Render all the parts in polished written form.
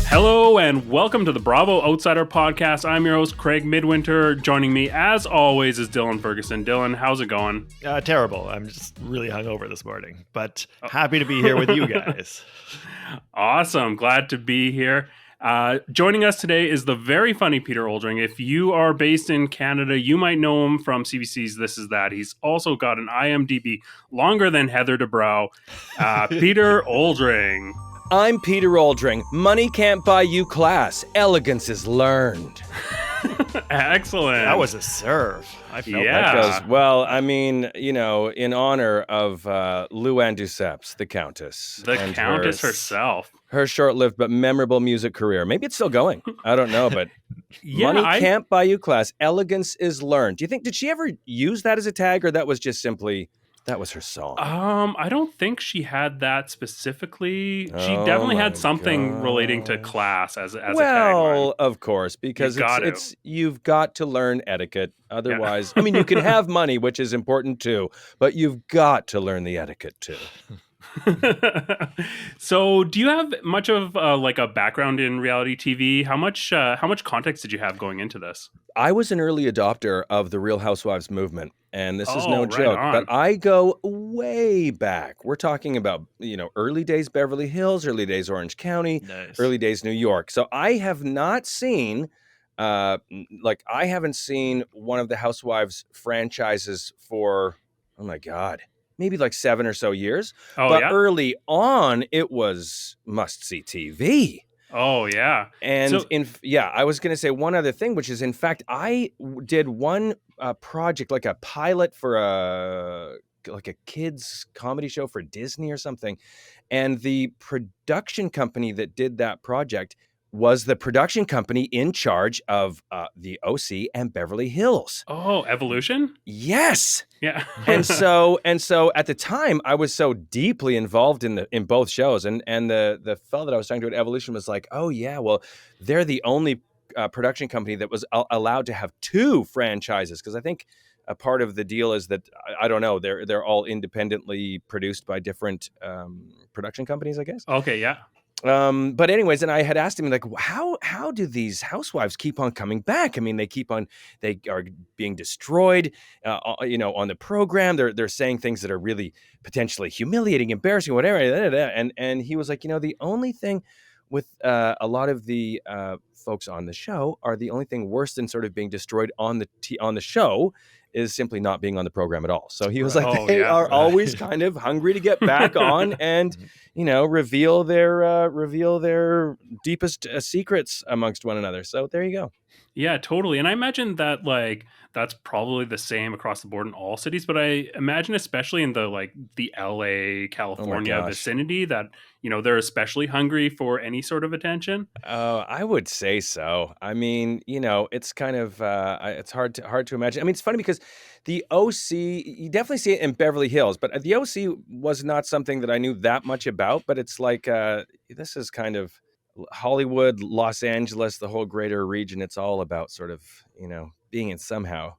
Hello and welcome to the Bravo Outsider Podcast. I'm your host, Craig Midwinter. Joining me, as always, is Dylan Ferguson. Dylan, how's it going? Terrible. I'm just really hungover this morning, but happy to be here with you guys. Awesome. Glad to be here. Joining us today is the very funny Peter Oldring. If you are based in Canada, you might know him from CBC's This Is That. He's also got an IMDb longer than Heather Dubrow. Peter Oldring. I'm Peter Oldring. Money can't buy you class. Elegance is learned. Excellent. That was a serve. I felt Yeah. That goes, well, I mean, you know, in honor of Luann Duceps, the Countess. The and Countess herself. Her short-lived but memorable music career. Maybe it's still going. I don't know, but money can't buy you class. Elegance is learned. Do you think, did she ever use that as a tag, or that was just simply... that was her song? I don't think she had that specifically. She definitely had something relating to class as a tagline. Well, of course, because you've got to learn etiquette. Otherwise, I mean, you can have money, which is important too, but you've got to learn the etiquette too. So, do you have much of like a background in reality TV? How much context did you have going into this? I was an early adopter of the Real Housewives movement, and this is no right joke, on. but I go way back. We're talking about, you know, early days Beverly Hills, early days Orange County, nice. early days New York. So I have not seen, I haven't seen one of the Housewives franchises for, oh my God, maybe like 7 or so years. But early on, it was must-see TV. Oh, yeah. And I was going to say one other thing, which is, in fact, I did one project, like a pilot for a kids comedy show for Disney or something. And the production company that did that project was the production company in charge of the OC and Beverly Hills. Oh, Evolution? Yes. Yeah. and so at the time I was so deeply involved in both shows, and the fellow that I was talking to at Evolution was like, oh yeah, well, they're the only production company that was allowed to have 2 franchises, because I think a part of the deal is that I don't know, they're all independently produced by different production companies, I guess. Okay, yeah. But anyways, and I had asked him, like, how do these housewives keep on coming back? I mean, they are being destroyed, on the program. They're saying things that are really potentially humiliating, embarrassing, whatever. And he was like, the only thing with a lot of the folks on the show are the only thing worse than sort of being destroyed on the show is simply not being on the program at all. So he was like, they are always kind of hungry to get back on and, reveal their deepest secrets amongst one another. So there you go. Yeah, totally. And I imagine that that's probably the same across the board in all cities, but I imagine especially in the LA, California vicinity that, they're especially hungry for any sort of attention. I would say so. I mean, it's kind of it's hard to imagine. I mean, it's funny because the OC, you definitely see it in Beverly Hills, but the OC was not something that I knew that much about, but it's like this is kind of Hollywood, Los Angeles, the whole greater region. It's all about sort of, being in somehow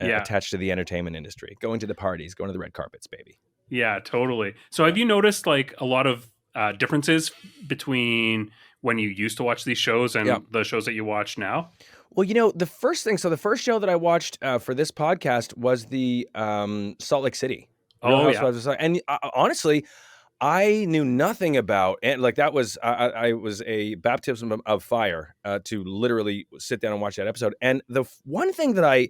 attached to the entertainment industry, going to the parties, going to the red carpets, baby. Yeah, totally. So have you noticed a lot of differences between when you used to watch these shows and the shows that you watch now? Well, the first show that I watched for this podcast was the Salt Lake City. Real Housewives. And honestly, I knew nothing about it. Like that was, I was a baptism of fire to literally sit down and watch that episode. And the one thing that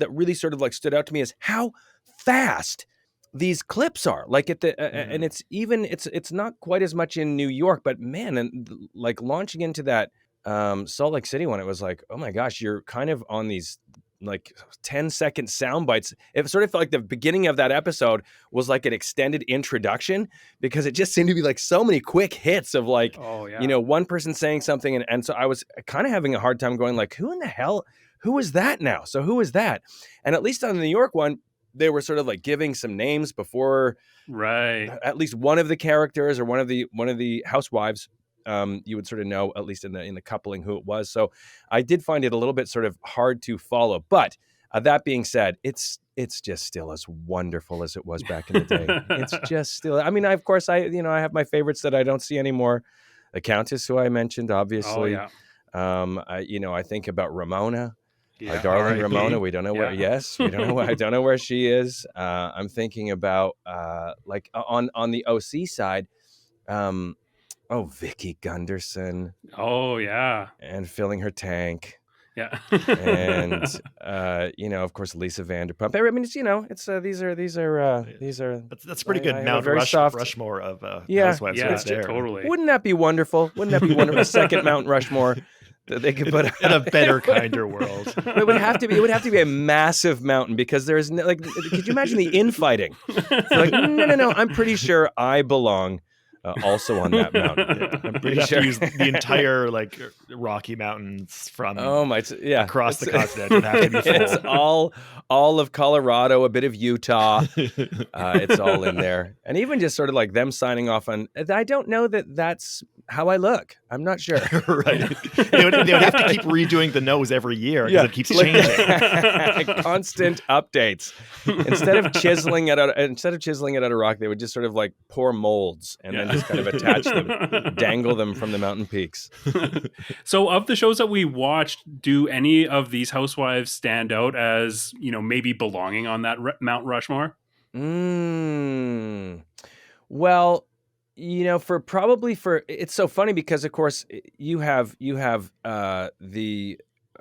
really sort of like stood out to me is how fast these clips are. Like and it's not quite as much in New York, but man, and like launching into that Salt Lake City one, it was like, oh my gosh, you're kind of on these like 10-second sound bites. It sort of felt like the beginning of that episode was like an extended introduction, because it just seemed to be like so many quick hits of like, one person saying something. And so I was kind of having a hard time going like, who is that now? So who is that? And at least on the New York one, they were sort of like giving some names before at least one of the characters or one of the housewives. You would sort of know, at least in the coupling, who it was. So I did find it a little bit sort of hard to follow. But that being said, it's it's just still as wonderful as it was back in the day. It's just still, I mean, of course, I have my favorites that I don't see anymore. The Countess, who I mentioned, obviously. I think about Ramona, our darling Ramona. We don't know where. Yes, we don't know. I don't know where she is. I'm thinking about like on the OC side. Vicky Gunderson. Oh yeah, and filling her tank. Yeah, and of course, Lisa Vanderpump. I mean, it's these are. That's pretty good. Mount Rushmore of Housewives. Yeah, right there. Totally. Wouldn't that be wonderful? Wouldn't that be wonderful? A second Mount Rushmore that they could put in a better, kinder world. It would have to be a massive mountain, because there's like, could you imagine the infighting? Like, no, I'm pretty sure I belong. Also on that mountain. Yeah. I'm pretty sure to use the entire like Rocky Mountains from across the continent. Would have to be full. It's all of Colorado, a bit of Utah. It's all in there. And even just sort of like them signing off on, I don't know that that's how I look. I'm not sure. Right. They would have to keep redoing the nose every year because it keeps changing. Constant updates. Instead of chiseling it out of rock, they would just sort of like pour molds and then just kind of attach them, dangle them from the mountain peaks. So of the shows that we watched, do any of these housewives stand out as, maybe belonging on that Mount Rushmore? Well, it's so funny because of course you have the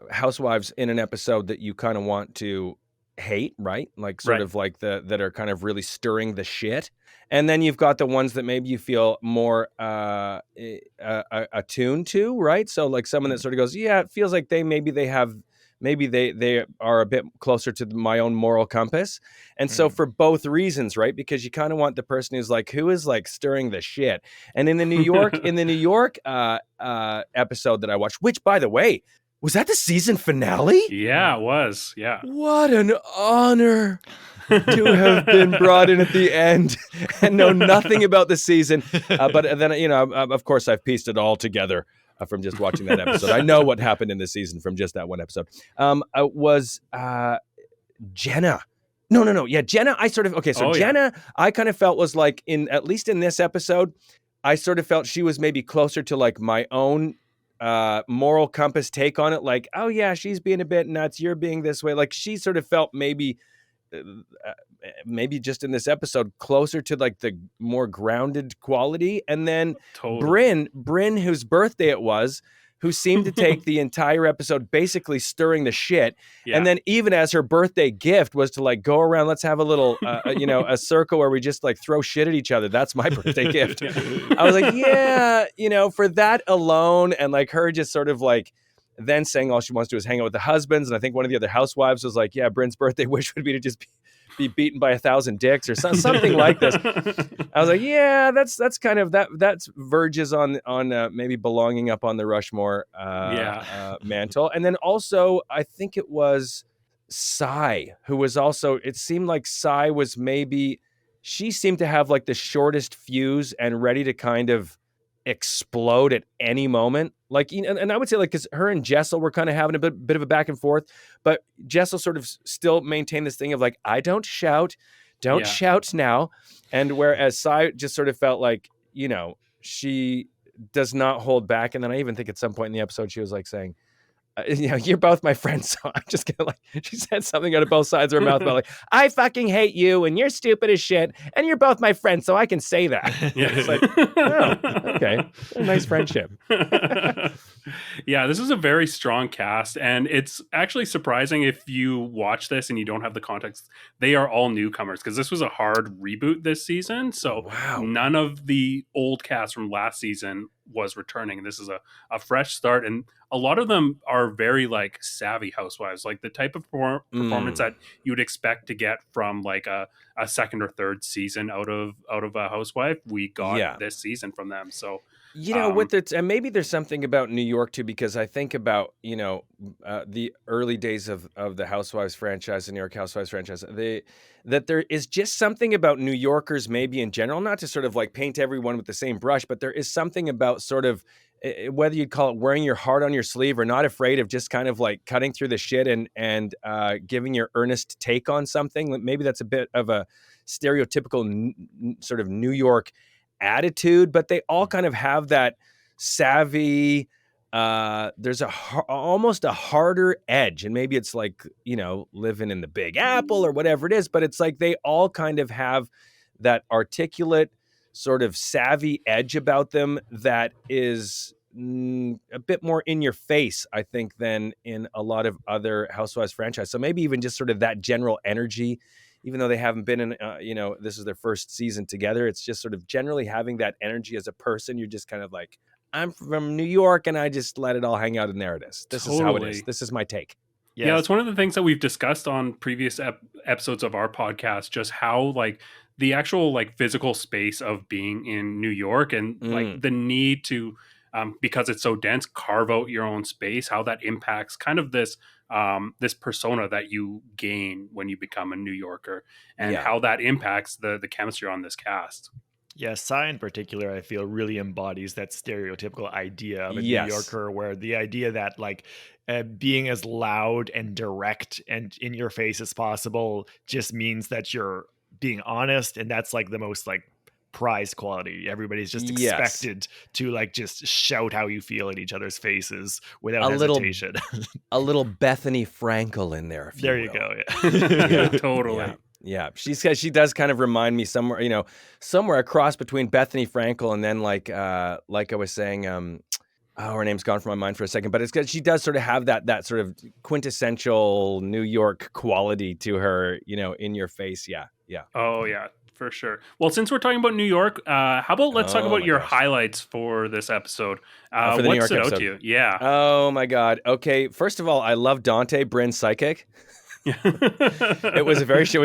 housewives in an episode that you kind of want to hate, right? Like sort of like that are kind of really stirring the shit. And then you've got the ones that maybe you feel more attuned to, right? So like someone that sort of goes, yeah, it feels like they are a bit closer to my own moral compass. And so for both reasons, right? Because you kind of want the person who's like, who is like stirring the shit. And in the New York episode that I watched, which by the way, was that the season finale? Yeah, it was. Yeah. What an honor to have been brought in at the end and know nothing about the season. But then, of course, I've pieced it all together from just watching that episode. I know what happened in the season from just that one episode. Was Jenna. No. Yeah, Jenna, Jenna, I kind of felt was like, at least in this episode, I sort of felt she was maybe closer to like my own moral compass take on it. Like, oh yeah, she's being a bit nuts, you're being this way. Like she sort of felt maybe just in this episode closer to like the more grounded quality. And then Brynn, whose birthday it was, who seemed to take the entire episode basically stirring the shit. Yeah. And then even as her birthday gift was to like go around, let's have a little, a circle where we just like throw shit at each other. That's my birthday gift. I was like, yeah, for that alone. And like her just sort of like then saying all she wants to do is hang out with the husbands. And I think one of the other housewives was like, yeah, Brynn's birthday wish would be to just be beaten by 1,000 dicks or something like this. I was like, yeah, that's kind of that's verges on maybe belonging up on the Rushmore mantle. And then also I think it was Sai, who was also, it seemed like Sai was she seemed to have like the shortest fuse and ready to kind of explode at any moment. Like, and I would say like, because her and Jessel were kind of having a bit of a back and forth, but Jessel sort of still maintained this thing of like, I don't shout now. And whereas Sai just sort of felt like, she does not hold back. And then I even think at some point in the episode, she was like saying, you're both my friends. So I'm just gonna like, she said something out of both sides of her mouth about like, I fucking hate you and you're stupid as shit and you're both my friends. So I can say that. Yeah. It's like, oh, okay. A nice friendship. Yeah, this is a very strong cast. And it's actually surprising if you watch this and you don't have the context. They are all newcomers because this was a hard reboot this season. So none of the old cast from last season was returning. This is a fresh start, and a lot of them are very like savvy housewives, like the type of performance that you would expect to get from like a second or third season out of a housewife. We got this season from them. So and maybe there's something about New York too, because I think about the early days of the Housewives franchise, the New York Housewives franchise. that there is just something about New Yorkers, maybe in general, not to sort of like paint everyone with the same brush, but there is something about sort of, whether you'd call it wearing your heart on your sleeve or not afraid of just kind of like cutting through the shit and giving your earnest take on something. Maybe that's a bit of a stereotypical sort of New York attitude, but they all kind of have that savvy, there's almost a harder edge, and maybe it's like, you know, living in the Big Apple or whatever it is, but it's like they all kind of have that articulate sort of savvy edge about them that is a bit more in your face, I think, than in a lot of other Housewives franchise. So maybe even just sort of that general energy, even though they haven't been in, you know, this is their first season together. It's just sort of generally having that energy as a person. You're just kind of like, I'm from New York and I just let it all hang out, and there it is. This is how it is. This is my take. Yes. Yeah, it's one of the things that we've discussed on previous episodes of our podcast, just how like the actual like physical space of being in New York and like the need to, because it's so dense, carve out your own space, how that impacts kind of this this persona that you gain when you become a New Yorker, and how that impacts the chemistry on this cast. Yeah, Sai in particular, I feel really embodies that stereotypical idea of a New Yorker, where the idea that like being as loud and direct and in your face as possible just means that you're being honest, and that's like the most like prized quality. Everybody's just expected to like just shout how you feel in each other's faces without hesitation. A little Bethany Frankel in there. There you go. Yeah, totally. Yeah, she does kind of remind me somewhere, you know, somewhere across between Bethany Frankel and then like I was saying, her name's gone from my mind for a second, but it's because she does sort of have that sort of quintessential New York quality to her, you know, in your face. Yeah. Oh yeah, for sure. Well, since we're talking about New York, how about let's talk about your highlights for this episode. For the what New York stood episode. out to you? Yeah. Oh my God. Okay. First of all, I love Dante, Brynn's psychic. It was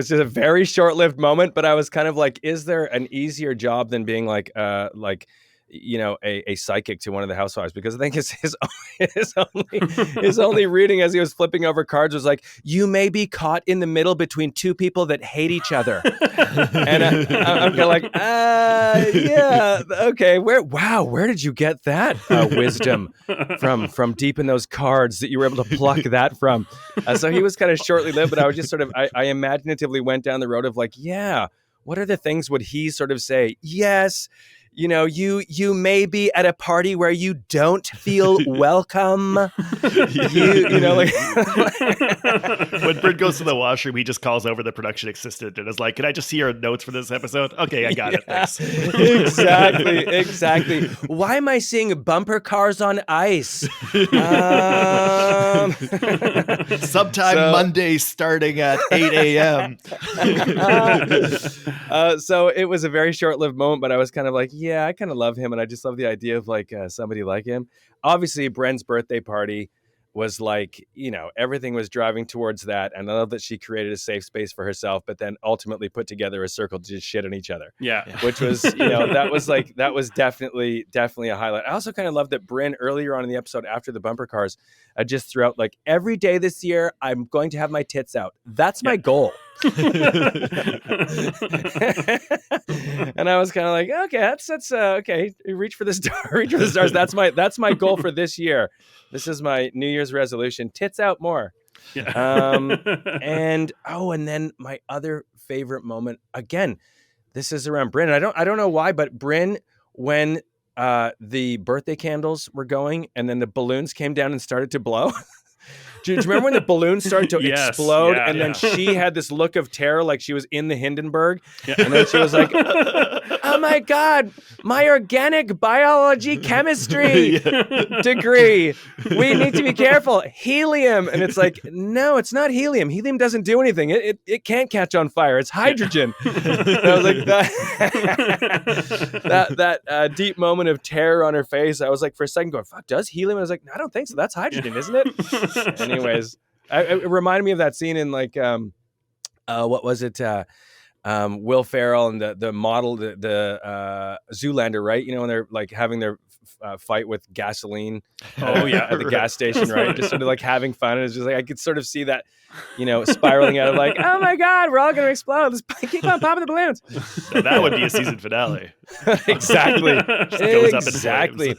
just a very short-lived moment, but I was kind of like, is there an easier job than being like you know, a psychic to one of the housewives? Because I think his only reading as he was flipping over cards was like, you may be caught in the middle between two people that hate each other. And I'm kind of like, yeah, okay. Where did you get that wisdom from deep in those cards that you were able to pluck that from? So he was kind of shortly lived, but I was just sort of, I imaginatively went down the road of like, yeah, what are the things would he sort of say? Yes. You know, you may be at a party where you don't feel welcome. you know, like when Brynn goes to the washroom, he just calls over the production assistant and is like, "Can I just see your notes for this episode?" Okay, I got it. Thanks. Exactly. Why am I seeing bumper cars on ice? Sometime Monday starting at 8 a.m. So it was a very short-lived moment, but I was kind of like, yeah, I kind of love him, and I just love the idea of like somebody like him. Obviously, Brenn's birthday party was like, you know, everything was driving towards that, and I love that she created a safe space for herself, but then ultimately put together a circle to just shit on each other. Yeah. Which was, you know, that was definitely a highlight. I also kind of love that Brynn earlier on in the episode after the bumper cars just threw out like, every day this year I'm going to have my tits out. That's my goal. And I was kind of like, okay, that's okay. Reach for the stars. That's my goal for this year. This is my New Year's resolution. Tits out more. Yeah. And then my other favorite moment, again, this is around Brynn. I don't know why, but Brynn, when the birthday candles were going and then the balloons came down and started to blow. Do you remember when the balloons started to explode and then she had this look of terror like she was in the Hindenburg? Yeah. And then she was like, oh my God, my organic biology chemistry degree. We need to be careful. Helium. And it's like, no, it's not helium. Helium doesn't do anything. It can't catch on fire. It's hydrogen. And I was like, that deep moment of terror on her face. I was like, for a second going, fuck, does helium? I was like, no, I don't think so. That's hydrogen, isn't it? Anyways, it reminded me of that scene in like, what was it? Will Ferrell and the model, the Zoolander, right? You know, when they're like having their fight with gasoline at the gas station, right? Just sort of like having fun. And it's just like I could sort of see that, you know, spiraling out of like, oh my God, we're all gonna explode. Let's keep on popping the balloons. Now that would be a season finale. Exactly. Goes up in Exactly.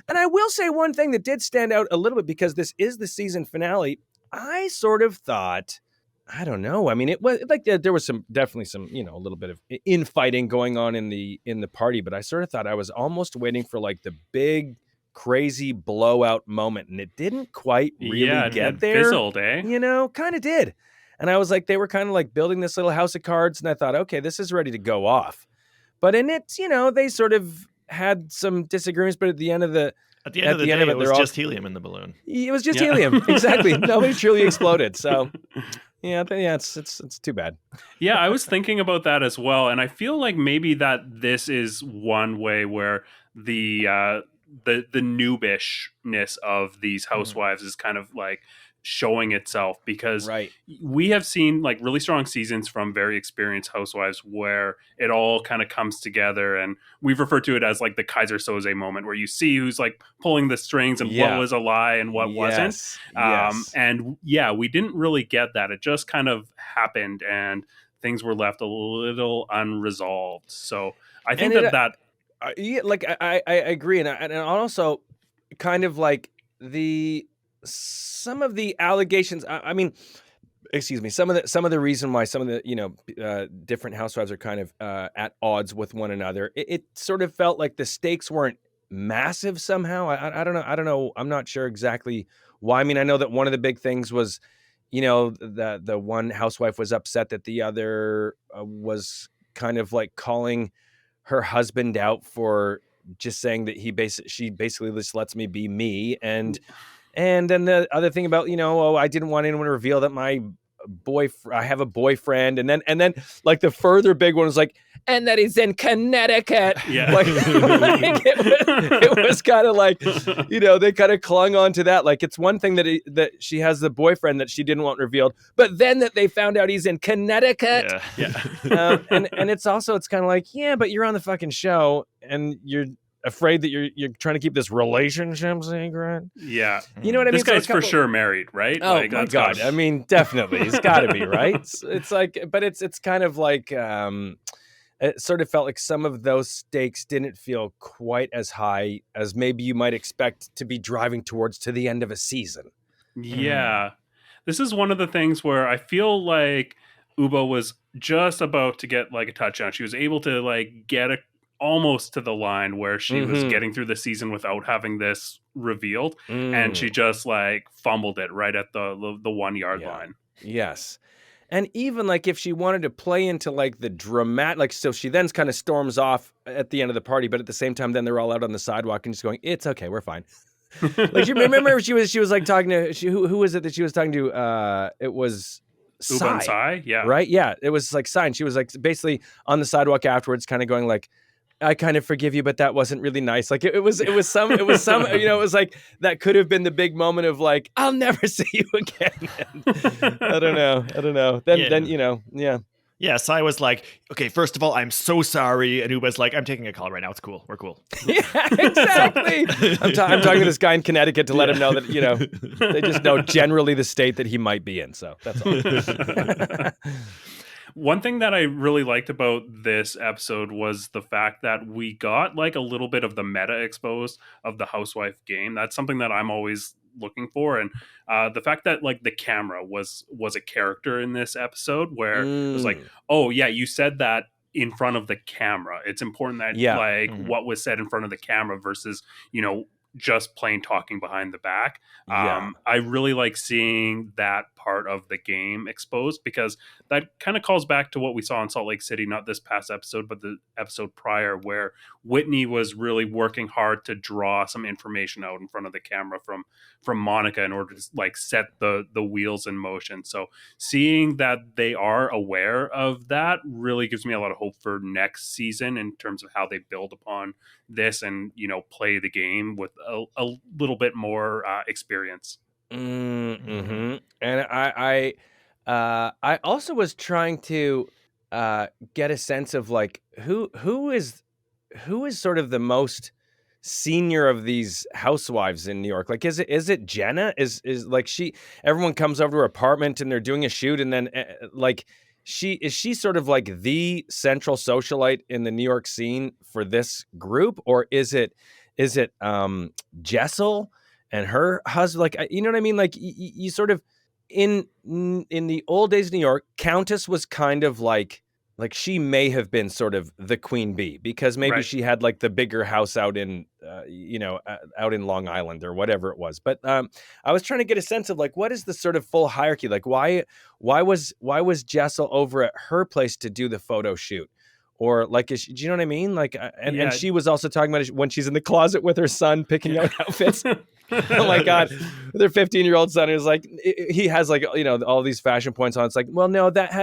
And I will say one thing that did stand out a little bit, because this is the season finale. I sort of thought, I don't know. I mean, it was like there was definitely some, you know, a little bit of infighting going on in the party, but I sort of thought I was almost waiting for like the big crazy blowout moment, and it didn't quite really get there. Fizzled, eh? You know, kind of did. And I was like, they were kind of like building this little house of cards, and I thought, okay, this is ready to go off. But in it, you know, they sort of had some disagreements, but at the end of the day, it was just helium in the balloon. It was just helium. Exactly. Nobody truly exploded. So yeah, it's too bad. Yeah, I was thinking about that as well, and I feel like maybe that this is one way where the noobishness of these housewives is kind of like showing itself, because we have seen like really strong seasons from very experienced housewives where it all kind of comes together, and we've referred to it as like the Kaiser Soze moment, where you see who's like pulling the strings and what was a lie and what wasn't. And yeah, we didn't really get that. It just kind of happened and things were left a little unresolved. So I think that like I agree, and also kind of like some of the allegations. I mean, excuse me. Some of the reason why some of the, you know, different housewives are kind of at odds with one another. It sort of felt like the stakes weren't massive somehow. I don't know. I don't know. I'm not sure exactly why. I mean, I know that one of the big things was, you know, the one housewife was upset that the other was kind of like calling her husband out for just saying that she basically just lets me be me. And then the other thing about, you know, I didn't want anyone to reveal that I have a boyfriend. And then like the further big one was like, and that he's in Connecticut. Yeah. Like, it was kind of like, you know, they kind of clung on to that. Like, it's one thing that she has the boyfriend that she didn't want revealed, but then that they found out he's in Connecticut. Yeah. And it's kind of like, yeah, but you're on the fucking show and you're afraid that you're trying to keep this relationship secret. Yeah. You know what I mean? This guy's for sure married, right? Oh my God. I mean, definitely. He's got to be, right? It's like, but it's kind of like, it sort of felt like some of those stakes didn't feel quite as high as maybe you might expect to be driving towards to the end of a season. Yeah. This is one of the things where I feel like Ubah was just about to get like a touchdown. She was able to like get almost to the line where she was getting through the season without having this revealed, and she just like fumbled it right at the 1 yard line. Yes. And even like if she wanted to play into like the dramatic, like, so she then kind of storms off at the end of the party, but at the same time, then they're all out on the sidewalk and just going, it's okay, we're fine. Like, you remember she was like talking to, who was it that she was talking to? It was Ubah and Sai, yeah. Right? Yeah. It was like Sai. And she was like basically on the sidewalk afterwards, kind of going like, I kind of forgive you, but that wasn't really nice. Like it was some, you know, it was like, that could have been the big moment of like, I'll never see you again. I don't know. Then, you know, yeah. Yeah, Sai was like, okay, first of all, I'm so sorry. And Ubah's like, I'm taking a call right now. It's cool. We're cool. Yeah, exactly. I'm talking to this guy in Connecticut to let him know that, you know, they just know generally the state that he might be in. So that's all. One thing that I really liked about this episode was the fact that we got like a little bit of the meta exposed of the housewife game. That's something that I'm always looking for. And the fact that like the camera was a character in this episode, where it was like, oh yeah, you said that in front of the camera. It's important that what was said in front of the camera versus, you know, just plain talking behind the back. I really like seeing that part of the game exposed, because that kind of calls back to what we saw in Salt Lake City, not this past episode, but the episode prior, where Whitney was really working hard to draw some information out in front of the camera from Monica in order to like set the wheels in motion. So seeing that they are aware of that really gives me a lot of hope for next season in terms of how they build upon this and, you know, play the game with a little bit more experience. And I also was trying to get a sense of like who is sort of the most senior of these housewives in New York. Like, is it Jenna? Is like everyone comes over to her apartment and they're doing a shoot, and then like is she sort of like the central socialite in the New York scene for this group, or is it Jessel and her husband? Like, you know what I mean? Like you sort of in the old days of New York, Countess was kind of like she may have been sort of the queen bee, because maybe she had like the bigger house out in, out in Long Island or whatever it was. But I was trying to get a sense of like, what is the sort of full hierarchy? Like why was Jessel over at her place to do the photo shoot? Or like, do you know what I mean? Like, and she was also talking about when she's in the closet with her son picking out outfits. Oh my God, their 15-year-old son is like, he has like, all these fashion points on. It's like, well, no, that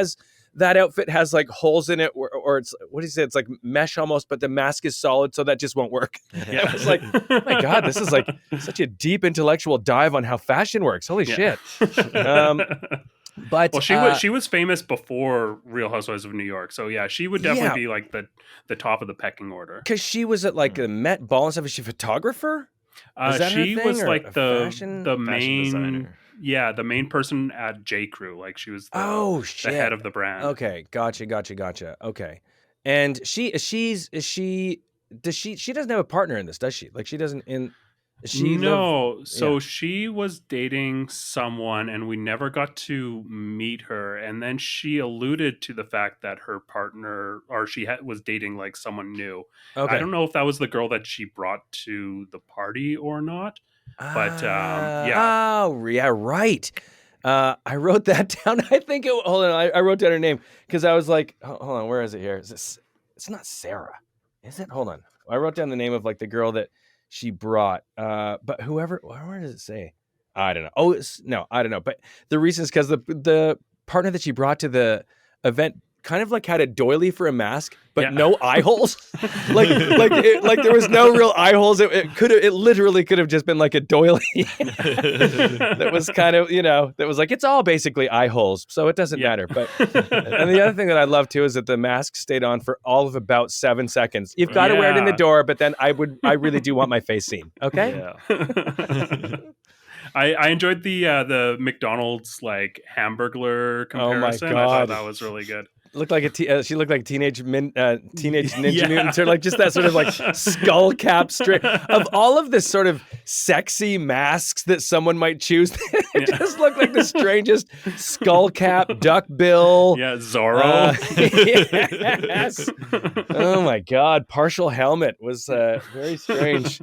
outfit has like holes in it, or it's, what do you say? It's like mesh almost, but the mask is solid, so that just won't work. Yeah, it's like, oh my God, this is like such a deep intellectual dive on how fashion works. Holy shit! But she was famous before Real Housewives of New York, so yeah, she would definitely be like the top of the pecking order. Because she was at like the Met Ball and stuff. Is she a photographer? She was like the main designer. Yeah, the main person at J. Crew. Like she was the head of the brand. Okay, gotcha. Okay, and she doesn't have a partner in this, does she? Like she doesn't she was dating someone and we never got to meet her, and then she alluded to the fact that her partner, or was dating like someone new. Okay. I don't know if that was the girl that she brought to the party or not. But yeah. Oh, yeah, right. I wrote that down. I think hold on. I wrote down her name because I was like, hold on, where is it here? It's not Sarah, is it? Hold on. I wrote down the name of like the girl that she brought. But where does it say? I don't know. Oh, no, I don't know. But the reason is because the partner that she brought to the event kind of like had a doily for a mask, but no eye holes. like there was no real eye holes. It literally could have just been like a doily that was kind of, that was like, it's all basically eye holes, so it doesn't matter. But and the other thing that I love too is that the mask stayed on for all of about 7 seconds. You've got to wear it in the door, but then I really do want my face seen. Okay. Yeah. I enjoyed the McDonald's like Hamburglar comparison. Oh my God. I thought that was really good. Looked like she looked like teenage ninja mutants, or like just that sort of like skull cap straight. Of all of this sort of sexy masks that someone might choose, it just looked like the strangest skull cap, duck bill. Yeah, Zorro. Yes. Oh my God, partial helmet was very strange.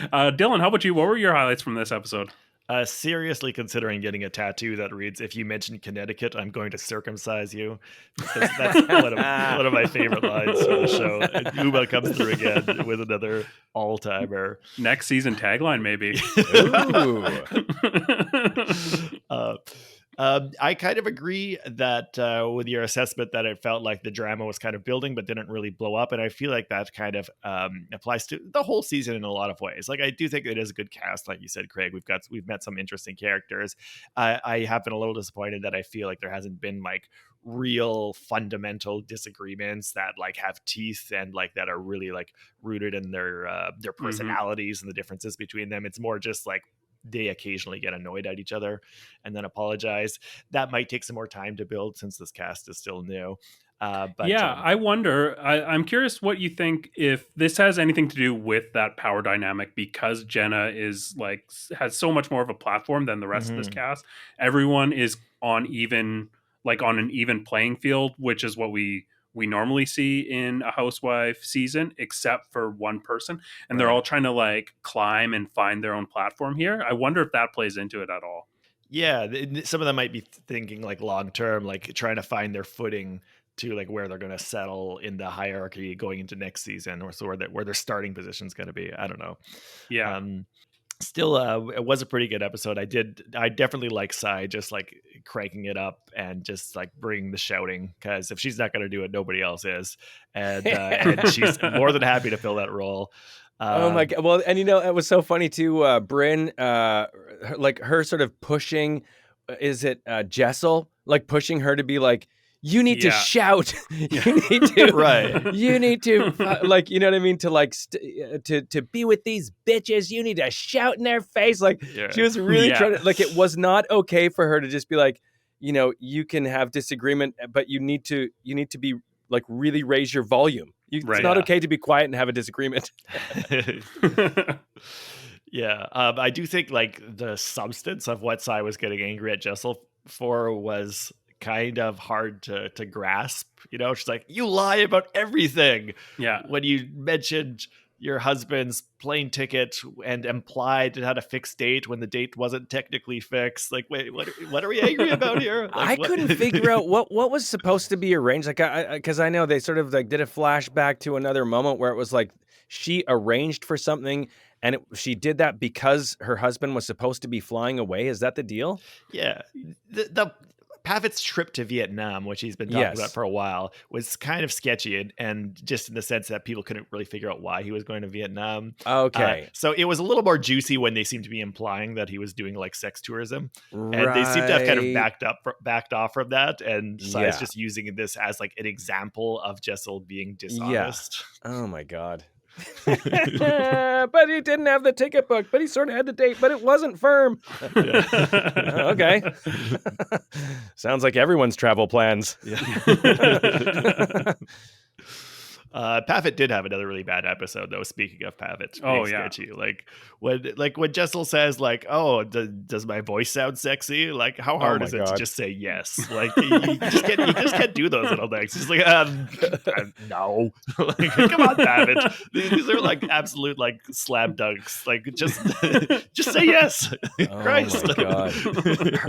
Dylan, how about you? What were your highlights from this episode? Seriously considering getting a tattoo that reads, "If you mention Connecticut, I'm going to circumcise you." That's one of my favorite lines from the show. And Ubah comes through again with another all-timer. Next season tagline, maybe. I kind of agree that with your assessment that it felt like the drama was kind of building but didn't really blow up, and I feel like that kind of applies to the whole season in a lot of ways. Like I do think it is a good cast, like you said, Craig. We've met some interesting characters. I have been a little disappointed that I feel like there hasn't been like real fundamental disagreements that like have teeth and like that are really like rooted in their personalities and the differences between them. It's more just like they occasionally get annoyed at each other and then apologize. That might take some more time to build since this cast is still new. But I wonder, I'm curious what you think, if this has anything to do with that power dynamic, because Jenna is like, has so much more of a platform than the rest of this cast. Everyone is on an even playing field, which is what we normally see in a housewife season, except for one person, and they're all trying to like climb and find their own platform here. I wonder if that plays into it at all. Yeah, some of them might be thinking like long term, like trying to find their footing to like where they're going to settle in the hierarchy going into next season, or so where their starting position is going to be. I don't know. Yeah. Still, it was a pretty good episode. I definitely like Sai just like cranking it up and just like bringing the shouting, because if she's not going to do it, nobody else is, and she's more than happy to fill that role. Oh my God! Well, and it was so funny too. Brynn, like her sort of pushing, is it Jessel, like pushing her to be like, you need to shout. You need to, right. You need to, like, you know what I mean? To like, to be with these bitches, you need to shout in their face. Like, she was really trying to, like, it was not okay for her to just be like, you know, you can have disagreement, but you need to be like, really raise your volume. It's not okay to be quiet and have a disagreement. Yeah. I do think like the substance of what Sai was getting angry at Jessel for was kind of hard to grasp. You know, she's like, you lie about everything. Yeah. When you mentioned your husband's plane ticket and implied it had a fixed date when the date wasn't technically fixed. Like, wait, what are we angry about here? Like, I couldn't figure out what was supposed to be arranged. Like, because I know they sort of like did a flashback to another moment where it was like she arranged for something, and she did that because her husband was supposed to be flying away. Is that the deal? Yeah. The Pavitt's trip to Vietnam, which he's been talking about for a while, was kind of sketchy, and just in the sense that people couldn't really figure out why he was going to Vietnam. Okay. So it was a little more juicy when they seemed to be implying that he was doing like sex tourism. And they seem to have kind of backed off from that. And Sai's just using this as like an example of Jessel being dishonest. Yeah. Oh my God. But he didn't have the ticket booked, but he sort of had the date, but it wasn't firm. Okay. Sounds like everyone's travel plans. Pavitt did have another really bad episode, though. Speaking of Pavitt, sketchy. Like when Jessel says, like, "Oh, does my voice sound sexy?" Like, how hard is it to just say yes? Like, you just can't do those little things. He's like, no. Like, come on, Pavitt. These are like absolute like slam dunks. Like, just say yes. Christ. Oh my God.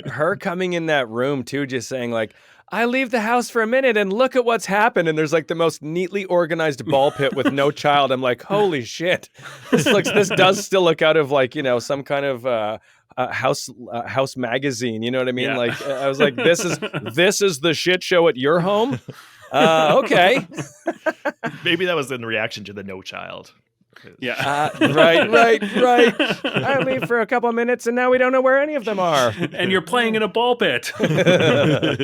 Her coming in that room too, just saying like, I leave the house for a minute and look at what's happened. And there's like the most neatly organized ball pit with no child. I'm like, holy shit. This does still look out of like, you know, some kind of house magazine. You know what I mean? Yeah. Like, I was like, this is the shit show at your home. Okay. Maybe that was in reaction to the no child. Yeah. Right. I leave for a couple of minutes and now we don't know where any of them are. And you're playing in a ball pit. Yeah.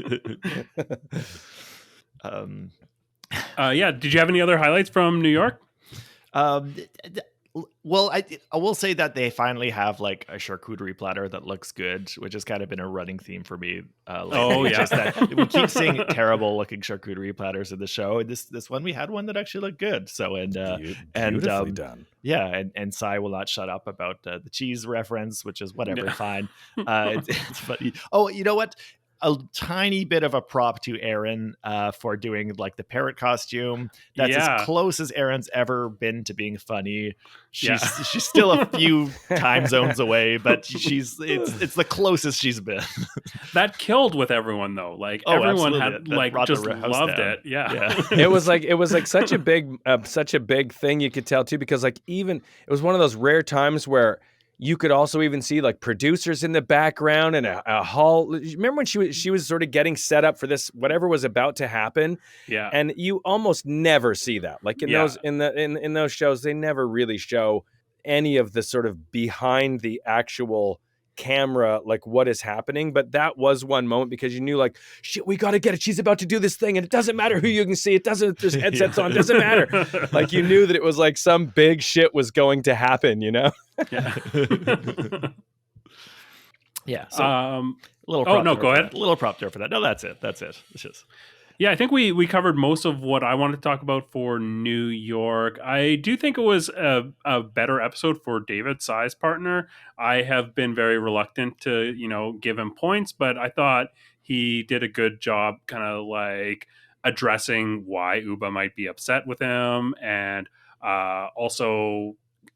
Did you have any other highlights from New York? Well, I will say that they finally have like a charcuterie platter that looks good, which has kind of been a running theme for me. Just that we keep seeing terrible looking charcuterie platters in the show. And this one, we had one that actually looked good. So beautifully done. Yeah, and Sai will not shut up about the cheese reference, which is whatever, fine. It's funny. Oh, you know what? A tiny bit of a prop to Erin for doing like the parrot costume. That's as close as Erin's ever been to being funny. She's still a few time zones away, but it's the closest she's been. That killed with everyone though. Like everyone had like just loved it. Yeah. It was like such a big thing, you could tell too, because like even it was one of those rare times where you could also even see like producers in the background and a hall. Remember when she was sort of getting set up for this, whatever was about to happen? Yeah. And you almost never see that. Like in those shows, they never really show any of the sort of behind the actual camera, like what is happening. But that was one moment because you knew like, shit, we got to get it. She's about to do this thing and it doesn't matter who you can see. It doesn't, there's headsets on, it doesn't matter. Like you knew that it was like some big shit was going to happen, you know? Yeah. Yeah. So, a little prop go ahead. A little prop there for that. No, that's it. It's just... Yeah, I think we covered most of what I wanted to talk about for New York. I do think it was a better episode for David, Sai's partner. I have been very reluctant to, give him points, but I thought he did a good job kind of like addressing why Ubah might be upset with him. And also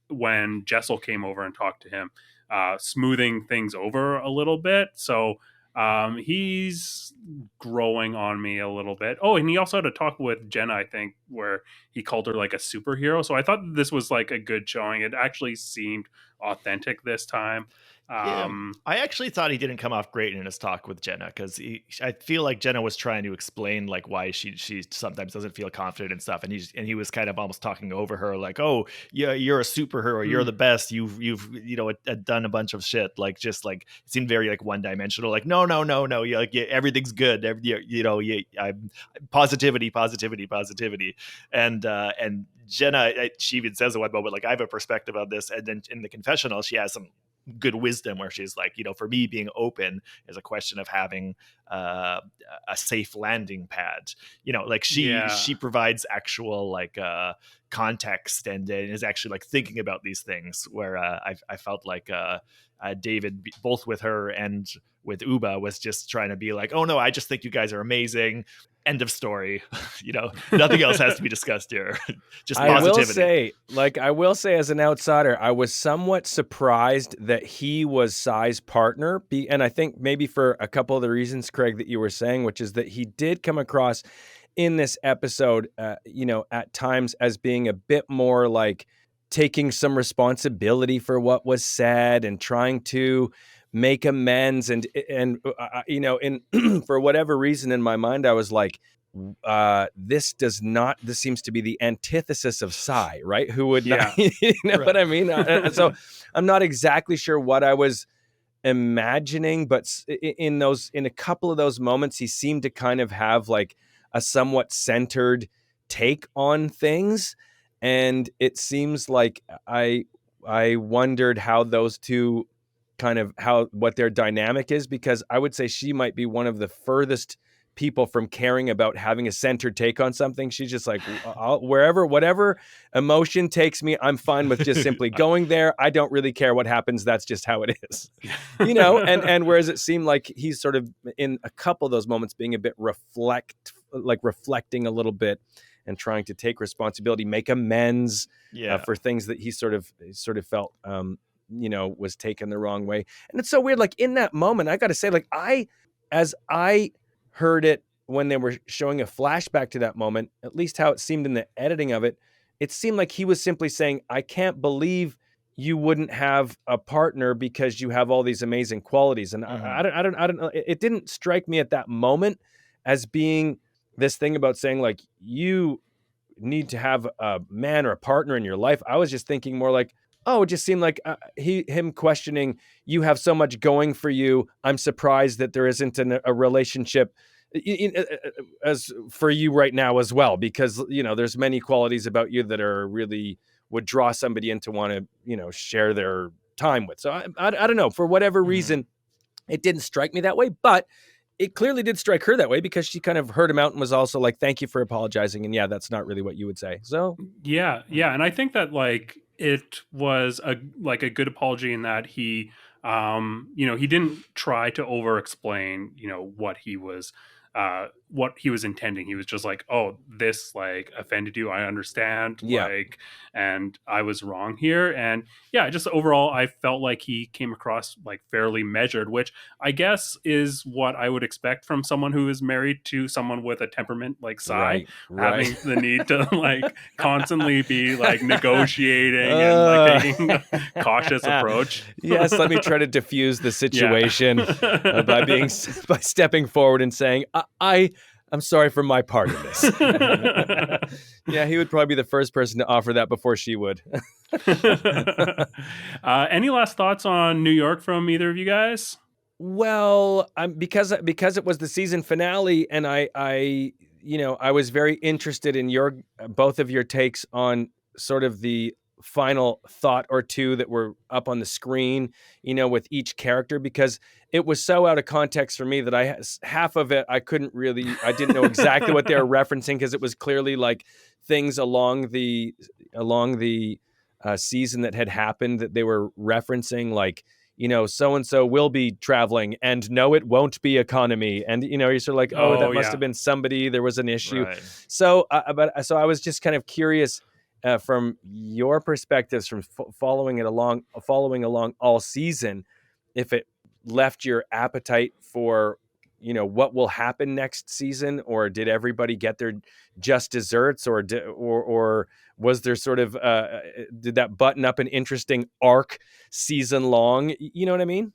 when Jessel came over and talked to him, smoothing things over a little bit. So he's growing on me a little bit. Oh, and he also had a talk with Jenna, I think, where he called her like a superhero. So I thought this was like a good showing. It actually seemed authentic this time. I actually thought he didn't come off great in his talk with Jenna, because I feel like Jenna was trying to explain like why she sometimes doesn't feel confident and stuff, and he was kind of almost talking over her, like, oh yeah, you're a superhero, you're the best, you've done a bunch of shit, like just like it seemed very like one dimensional, like no, you're like, yeah, everything's good, I'm positivity, and Jenna, she even says at one moment, like, I have a perspective on this, and then in the confessional she has some good wisdom where she's like, for me, being open is a question of having a safe landing pad, like she provides actual like context and is actually like thinking about these things, where I felt like David, both with her and with Ubah, was just trying to be like, oh no, I just think you guys are amazing, end of story. Nothing else has to be discussed here. Just positivity. I will say as an outsider, I was somewhat surprised that he was Sai's partner. And I think maybe for a couple of the reasons, Craig, that you were saying, which is that he did come across in this episode, at times as being a bit more like taking some responsibility for what was said and trying to make amends, and for whatever reason in my mind I was like, this seems to be the antithesis of Sai, right? Who would not, what I mean? So I'm not exactly sure what I was imagining, but in a couple of those moments he seemed to kind of have like a somewhat centered take on things, and it seems like I wondered how those two what their dynamic is, because I would say she might be one of the furthest people from caring about having a centered take on something. She's just like, whatever emotion takes me, I'm fine with just simply going there. I don't really care what happens. That's just how it is, and whereas it seemed like he's sort of in a couple of those moments being a bit reflecting a little bit and trying to take responsibility, make amends for things that he sort of felt, was taken the wrong way. And it's so weird. Like in that moment, I got to say, like as I heard it when they were showing a flashback to that moment, at least how it seemed in the editing of it, it seemed like he was simply saying, I can't believe you wouldn't have a partner because you have all these amazing qualities. And I don't know. It didn't strike me at that moment as being this thing about saying like, you need to have a man or a partner in your life. I was just thinking more like, oh, it just seemed like him questioning, you have so much going for you. I'm surprised that there isn't a relationship as for you right now as well, because, there's many qualities about you that are really would draw somebody in to want to, share their time with. So I don't know, for whatever reason, it didn't strike me that way, but it clearly did strike her that way, because she kind of heard him out and was also like, thank you for apologizing. And that's not really what you would say. So yeah. And I think that like, it was a good apology in that he, he didn't try to over explain, what he was intending. He was just like, oh, this like offended you. I understand. Like, and I was wrong here. And just overall, I felt like he came across like fairly measured, which I guess is what I would expect from someone who is married to someone with a temperament like Sai, having the need to like constantly be like negotiating and like taking a cautious approach. Yes. Let me try to diffuse the situation by stepping forward and saying, I'm sorry for my part in this. He would probably be the first person to offer that before she would. Any last thoughts on New York from either of you guys? Well, because it was the season finale, and I was very interested in both of your takes on sort of the final thought or two that were up on the screen, with each character, because it was so out of context for me that half of it I didn't know exactly what they were referencing, because it was clearly like things along the season that had happened that they were referencing, like, so-and-so will be traveling, and no, it won't be economy. And, you're sort of like, that must have been somebody, there was an issue. Right. So I was just kind of curious, from your perspectives, from following along all season, if it left your appetite for what will happen next season, or did everybody get their just desserts, or was there sort of did that button up an interesting arc season long? You know what I mean?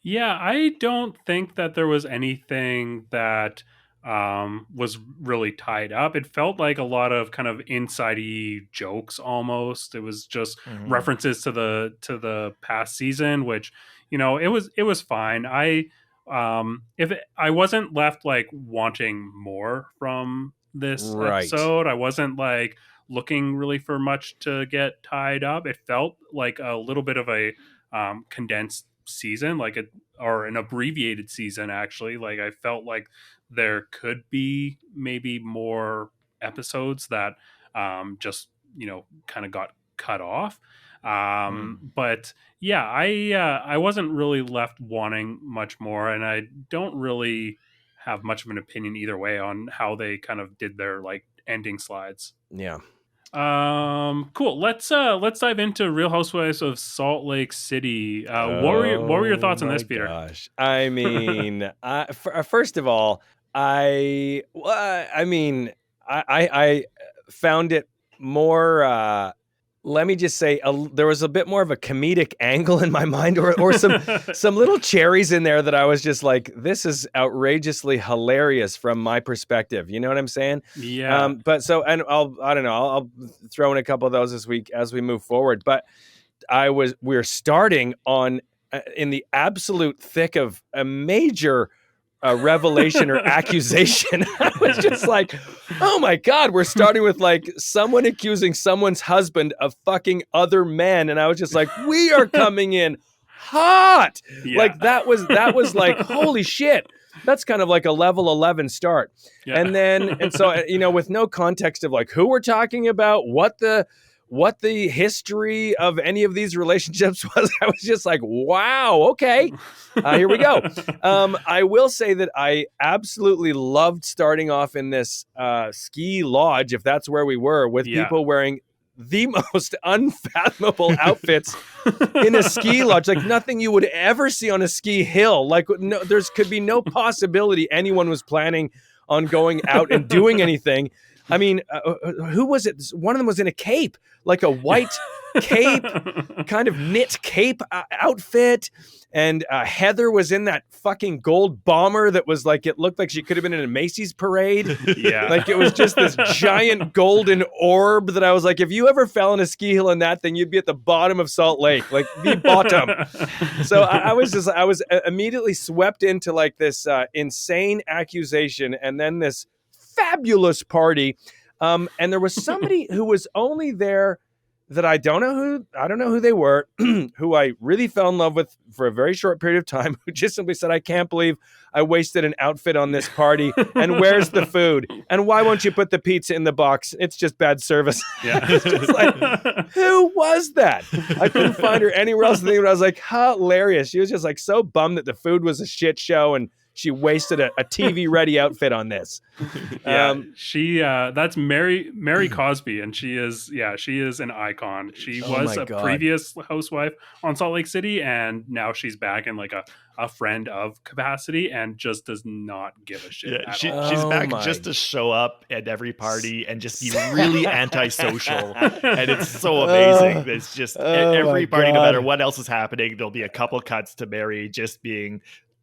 Yeah, I don't think that there was anything that was really tied up. It felt like a lot of kind of inside-y jokes almost. It was just references to the past season, which, it was fine. I wasn't left like wanting more from this episode. I wasn't like looking really for much to get tied up. It felt like a little bit of a condensed season, or an abbreviated season, actually. Like, I felt like there could be maybe more episodes that just kind of got cut off, but yeah, I wasn't really left wanting much more, and I don't really have much of an opinion either way on how they kind of did their like ending slides. Cool. Let's dive into Real Housewives of Salt Lake City. What were your thoughts on this, Peter? Gosh, I mean, first of all, I found it more. Let me just say, there was a bit more of a comedic angle in my mind, or some little cherries in there that I was just like, this is outrageously hilarious from my perspective. You know what I'm saying? Yeah. But so, and I'll throw in a couple of those this week as we move forward. But we're starting on in the absolute thick of a major revelation or accusation. I was just like, oh my God, we're starting with like someone accusing someone's husband of fucking other men. And I was just like, we are coming in hot. Yeah. Like that was like, holy shit. That's kind of like a level 11 start. Yeah. And so, with no context of like who we're talking about, what the history of any of these relationships was, I was just like, wow, okay, here we go. I will say that I absolutely loved starting off in this ski lodge, if that's where we were, with people wearing the most unfathomable outfits in a ski lodge, like nothing you would ever see on a ski hill. Like could be no possibility anyone was planning on going out and doing anything. I mean, who was it? One of them was in a cape, like a white cape, kind of knit cape outfit. And Heather was in that fucking gold bomber that was like, it looked like she could have been in a Macy's parade. Yeah. Like it was just this giant golden orb that I was like, if you ever fell on a ski hill in that thing, you'd be at the bottom of Salt Lake, like the bottom. So I was immediately swept into like this insane accusation, and then this fabulous party, and there was somebody who was only there that I don't know who they were, who I really fell in love with for a very short period of time, who just simply said, I can't believe I wasted an outfit on this party, and where's the food, and why won't you put the pizza in the box? It's just bad service. Yeah. It's just like, who was that? I couldn't find her anywhere else, but I was like, hilarious. She was just like so bummed that the food was a shit show, and she wasted a TV-ready outfit on this. Yeah, that's Mary Cosby, and she is an icon. She was a previous housewife on Salt Lake City, and now she's back in like a friend of capacity, and just does not give a shit. Yeah, she's back just to show up at every party and just be really antisocial, and it's so amazing. It's just every party, no matter what else is happening, there'll be a couple cuts to Mary just being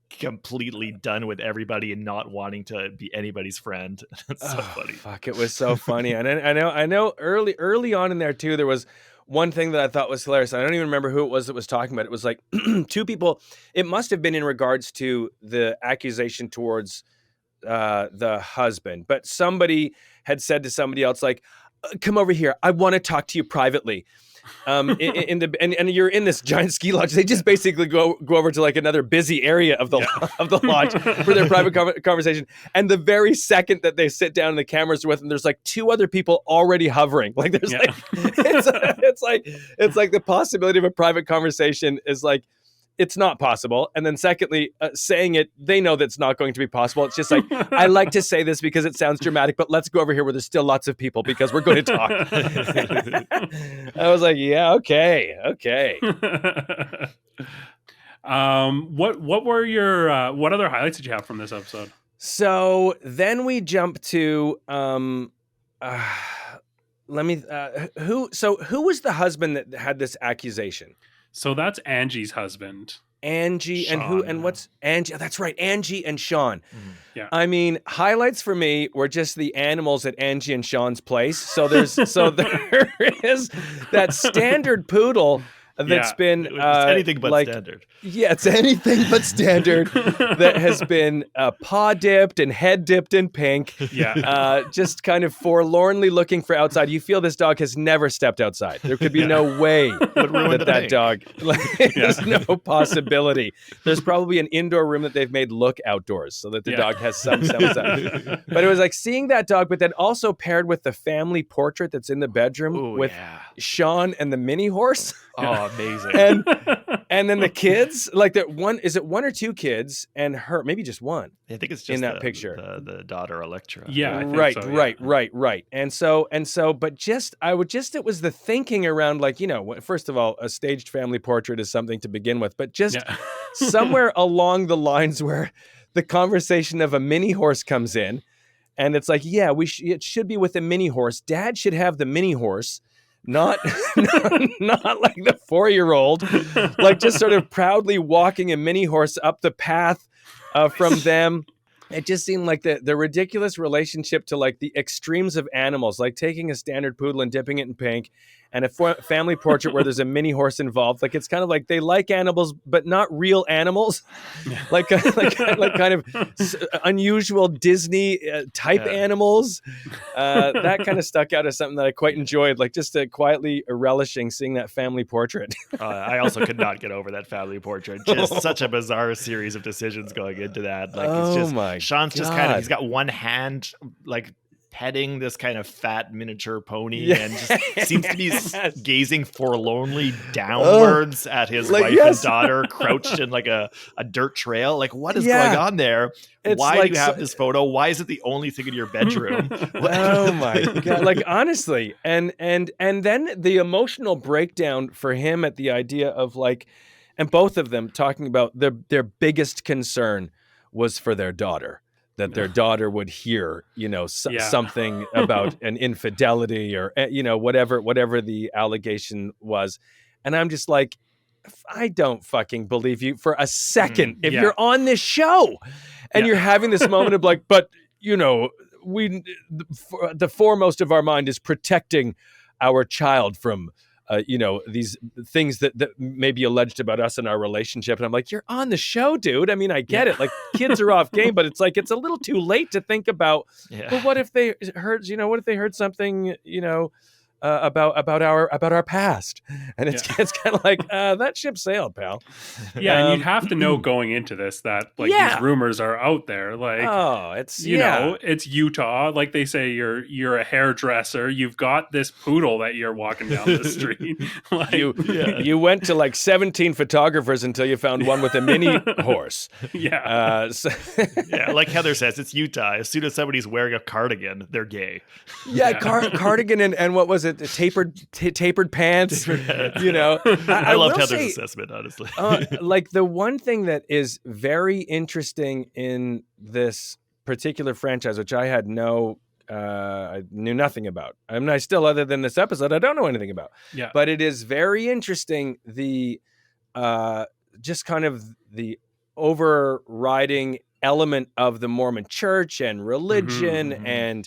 completely done with everybody and not wanting to be anybody's friend. It's so funny. Fuck, it was so funny. And I know early on in there too, there was one thing that I thought was hilarious. I don't even remember who it was that was talking about it. It was like two people. It must have been in regards to the accusation towards the husband, but somebody had said to somebody else, like, come over here, I want to talk to you privately. And you're in this giant ski lodge. They just basically go over to like another busy area of the lodge for their private conversation. And the very second that they sit down and the cameras are with them, there's like two other people already hovering. Like there's like it's like the possibility of a private conversation is like, it's not possible. And then secondly, saying it, they know that's not going to be possible. It's just like, I like to say this because it sounds dramatic, but let's go over here where there's still lots of people because we're going to talk. I was like, yeah, okay. What were your what other highlights did you have from this episode? So then we jump to who was the husband that had this accusation? So that's Angie's husband. Angie Sean. and what's Angie? That's right, Angie and Sean. Yeah. I mean, highlights for me were just the animals at Angie and Sean's place. So there is that standard poodle that's been it's anything but standard. Yeah, it's anything but standard that has been paw dipped and head dipped in pink. Yeah. Just kind of forlornly looking for outside. You feel this dog has never stepped outside. There could be no way that dog. There's no possibility. There's probably an indoor room that they've made look outdoors so that the dog has some outside. But it was like seeing that dog, but then also paired with the family portrait that's in the bedroom with Sean and the mini horse. Oh, amazing. And then the kids, like that one, is it one or two kids and her, maybe just one? I think it's just in that picture. The daughter Electra. Yeah. I think so, Right. And so, but it was the thinking around, like, you know, first of all, a staged family portrait is something to begin with, but just somewhere along the lines where the conversation of a mini horse comes in and it's like, it should be with a mini horse. Dad should have the mini horse. Not like the 4-year-old, like just sort of proudly walking a mini horse up the path from them. It just seemed like the ridiculous relationship to like the extremes of animals, like taking a standard poodle and dipping it in pink, and a family portrait where there's a mini horse involved. Like it's kind of like they like animals, but not real animals, like kind of unusual Disney type animals. That kind of stuck out as something that I quite enjoyed, like just quietly relishing seeing that family portrait. I also could not get over that family portrait. Just such a bizarre series of decisions going into that. Like it's just Sean's just kind of, he's got one hand like petting this kind of fat miniature pony and just seems to be gazing forlornly downwards at his wife and daughter crouched in like a dirt trail. Like, what is going on there? Why do you have this photo? Why is it the only thing in your bedroom? Oh my God. Like, honestly. And then the emotional breakdown for him at the idea of like, and both of them talking about their biggest concern was for their daughter. That their daughter would hear, you know, something about an infidelity or, you know, whatever the allegation was. And I'm just like, I don't fucking believe you for a second. If you're on this show and you're having this moment of like, but, you know, the foremost of our mind is protecting our child from, you know, these things that may be alleged about us in our relationship. And I'm like, you're on the show, dude. I mean, I get it. Like kids are off game, but it's like, it's a little too late to think about, but what if they heard, you know, what if they heard something, you know, about our past, and it's kind of like that ship sailed, pal. And you'd have to know going into this that like these rumors are out there. Like, it's you know, it's Utah. Like they say, you're a hairdresser. You've got this poodle that you're walking down the street. Like, you went to like 17 photographers until you found one with a mini horse. Like Heather says, it's Utah. As soon as somebody's wearing a cardigan, they're gay. Cardigan and what was it? Tapered pants. You know, I loved Heather's assessment, honestly. Like the one thing that is very interesting in this particular franchise, which I knew nothing about. I mean, I still, other than this episode, I don't know anything about. Yeah. But it is very interesting. The just kind of the overriding element of the Mormon Church and religion and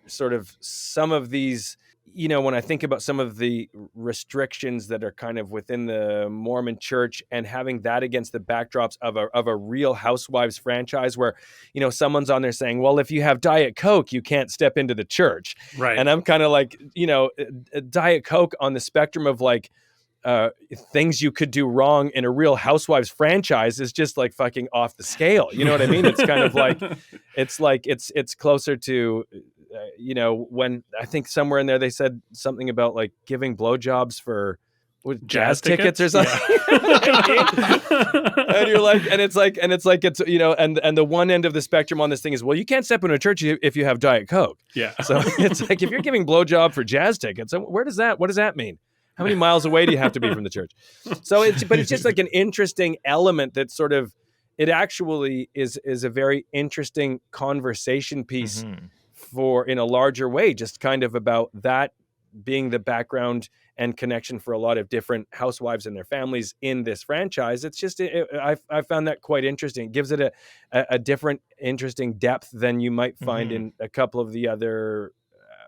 sort of some of these, you know, when I think about some of the restrictions that are kind of within the Mormon Church and having that against the backdrops of a Real Housewives franchise where, you know, someone's on there saying, well, if you have Diet Coke, you can't step into the church. Right. And I'm kind of like, you know, Diet Coke on the spectrum of like, things you could do wrong in a Real Housewives franchise is just like fucking off the scale. You know what I mean? It's kind of like, it's closer to, you know, when I think somewhere in there they said something about like giving blowjobs for jazz tickets or something. And you're like, and it's you know, and the one end of the spectrum on this thing is, well, you can't step into a church if you have Diet Coke. Yeah. So it's like if you're giving blowjob for jazz tickets, what does that mean? How many miles away do you have to be from the church? So it's just like an interesting element that sort of, it actually is a very interesting conversation piece for, in a larger way, just kind of about that being the background and connection for a lot of different housewives and their families in this franchise. It's just, I found that quite interesting. It gives it a different, interesting depth than you might find in a couple of the other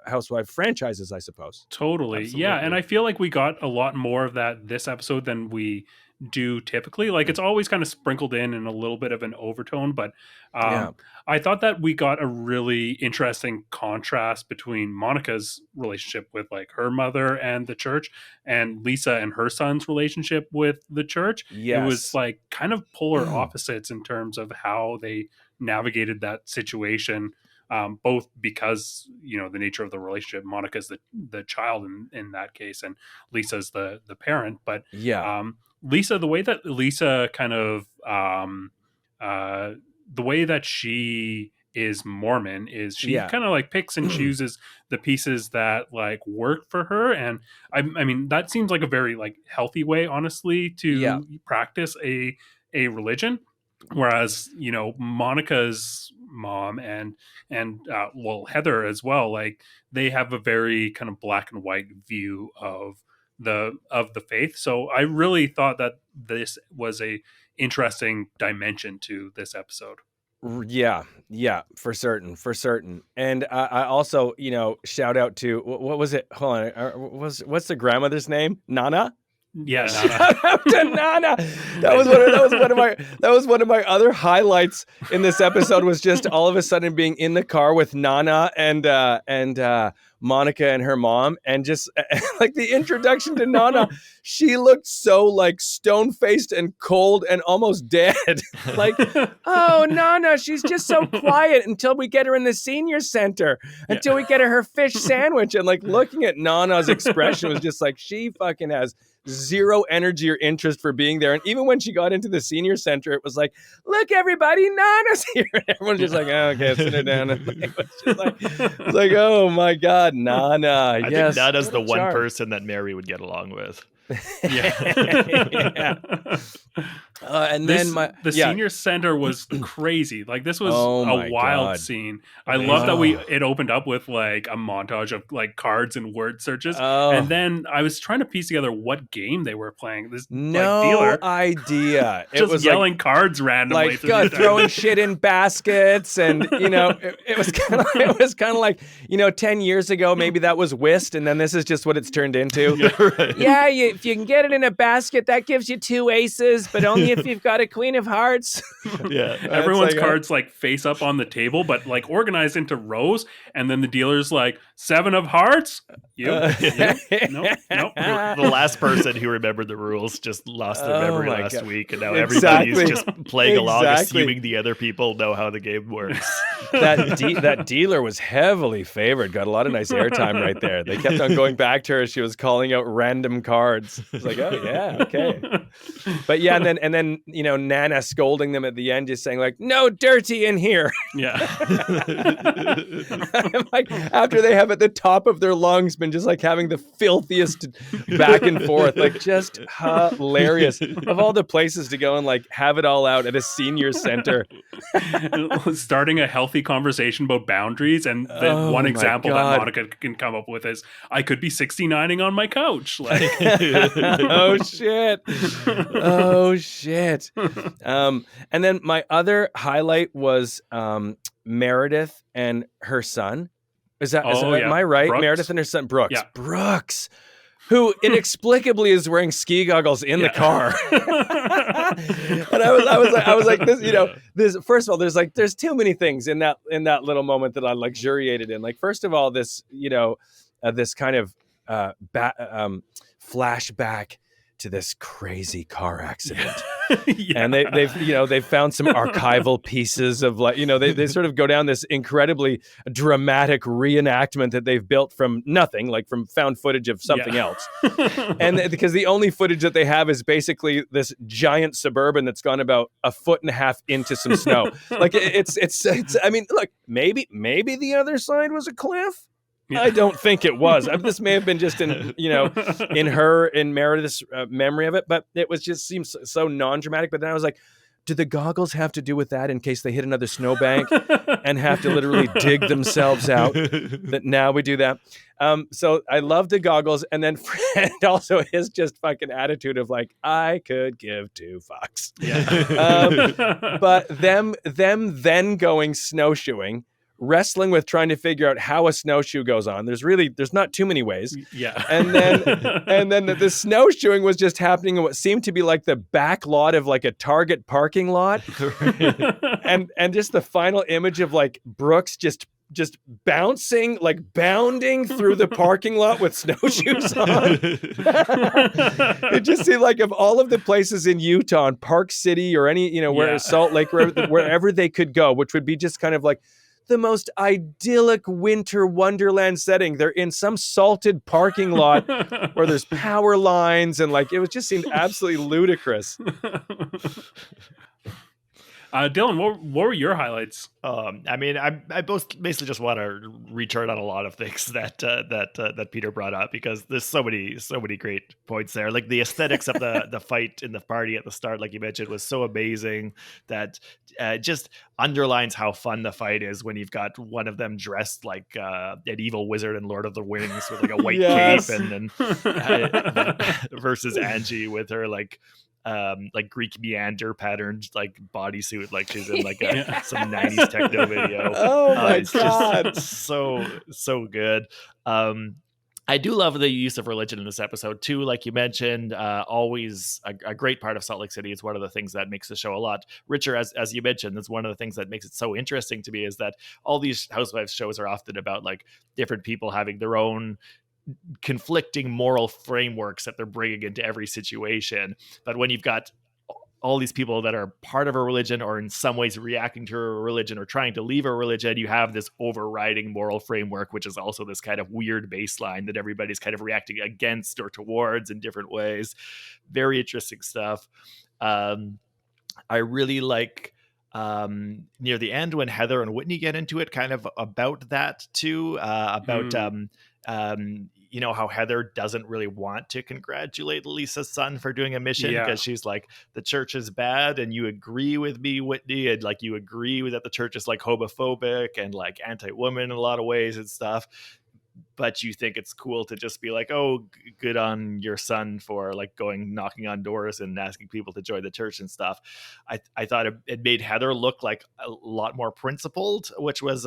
housewife franchises, I suppose. Totally. Absolutely. Yeah. And I feel like we got a lot more of that this episode than we do typically. Like, it's always kind of sprinkled in a little bit of an overtone, but I thought that we got a really interesting contrast between Monica's relationship with like her mother and the church, and Lisa and her son's relationship with the church. Yes. It was like kind of polar opposites in terms of how they navigated that situation. Both because, you know, the nature of the relationship. Monica's the child in that case, and Lisa's the parent. But Lisa, the way that Lisa kind of the way that she is Mormon is she kind of like picks and chooses the pieces that like work for her, and I mean that seems like a very like healthy way, honestly, to practice a religion. Whereas, you know, Monica's mom and well, Heather as well, like they have a very kind of black and white view of the faith. So I really thought that this was a interesting dimension to this episode. Yeah, for certain. And I also, you know, shout out to, what was it? Hold on, what's the grandmother's name? Nana? Yeah, shout out to Nana. That was one of my other highlights in this episode, was just all of a sudden being in the car with Nana and Monica and her mom, and just like the introduction to Nana, she looked so like stone-faced and cold and almost dead. Like, oh, Nana, she's just so quiet until we get her in the senior center, until we get her fish sandwich. And like looking at Nana's expression was just like, she fucking has zero energy or interest for being there. And even when she got into the senior center, it was like, look, everybody, Nana's here. And everyone's just like, oh, okay, sit her down. And it was just like, it's like, oh my God, Nana. I think Nana's the one person that Mary would get along with. And then the senior center was crazy. Like, this was a wild scene. I love that it opened up with like a montage of like cards and word searches, and then I was trying to piece together what game they were playing. This dealer idea. It was yelling like, cards randomly, like throwing shit in baskets, and you know, it was kind of like, you know, 10 years ago maybe that was whist, and then this is just what it's turned into. If you can get it in a basket, that gives you 2 aces, but only if you've got a queen of hearts. Everyone's cards like face up on the table, but like organized into rows, and then the dealer's like 7 of hearts. Nope. The last person who remembered the rules just lost their memory last week, and now everybody's just playing along, assuming the other people know how the game works. That dealer was heavily favored, got a lot of nice airtime right there. They kept on going back to her. She was calling out random cards. It's like, oh yeah, okay. But yeah, and then you know, Nana scolding them at the end, just saying like, no dirty in here. Yeah. Like, after they have at the top of their lungs been just like having the filthiest back and forth, like just hilarious. Of all the places to go and like have it all out at a senior center. Starting a healthy conversation about boundaries, and the one example that Monica can come up with is, I could be 69ing on my couch. Like, oh shit. And then my other highlight was Meredith and her son. Am I right? Brooks. Meredith and her son Brooks, who inexplicably is wearing ski goggles in the car. And I was like, this, you know, this, first of all, there's too many things in that little moment that I luxuriated in. Like, first of all, this, you know, this kind of flashback to this crazy car accident. And they've found some archival pieces of, like, you know, they sort of go down this incredibly dramatic reenactment that they've built from nothing, like from found footage of something else. And because the only footage that they have is basically this giant Suburban that's gone about 1.5 feet into some snow. Like it's I mean, look, maybe the other side was a cliff. I don't think it was. This may have been just in Meredith's memory of it, but it was just seems so non-dramatic. But then I was like, do the goggles have to do with that in case they hit another snowbank and have to literally dig themselves out? That now we do that. So I love the goggles. And then Fred also his just fucking attitude of like, I could give two fucks. Yeah. But them then going snowshoeing, wrestling with trying to figure out how a snowshoe goes on. There's not too many ways. Yeah. And then the snowshoeing was just happening in what seemed to be like the back lot of like a Target parking lot. and just the final image of like Brooks just bouncing, like bounding through the parking lot with snowshoes on. It just seemed like of all of the places in Utah, in Park City or any, where Salt Lake, wherever they could go, which would be just kind of like the most idyllic winter wonderland setting. They're in some salted parking lot where there's power lines and like, it just seemed absolutely ludicrous. Dylan, what were your highlights? I mean, I basically just want to return on a lot of things that Peter brought up, because there's so many great points there. Like the aesthetics of the fight in the party at the start, like you mentioned, was so amazing that just underlines how fun the fight is when you've got one of them dressed like an evil wizard in Lord of the Rings with like a white cape, and then versus Angie with her like Greek meander patterned like bodysuit, like she's in like some 90s techno video. Oh my God. Just so good. I do love the use of religion in this episode too. Like you mentioned, always a great part of Salt Lake City. It's one of the things that makes the show a lot richer. As you mentioned, that's one of the things that makes it so interesting to me, is that all these Housewives shows are often about like different people having their own conflicting moral frameworks that they're bringing into every situation. But when you've got all these people that are part of a religion or in some ways reacting to a religion or trying to leave a religion, you have this overriding moral framework, which is also this kind of weird baseline that everybody's kind of reacting against or towards in different ways. Very interesting stuff. I really like near the end when Heather and Whitney get into it, kind of about that too, how Heather doesn't really want to congratulate Lisa's son for doing a mission because she's like, the church is bad and you agree with me, Whitney, and like you agree with that the church is like homophobic and like anti-woman in a lot of ways and stuff, but you think it's cool to just be like, oh, good on your son for like going knocking on doors and asking people to join the church and stuff. I thought it made Heather look like a lot more principled, which was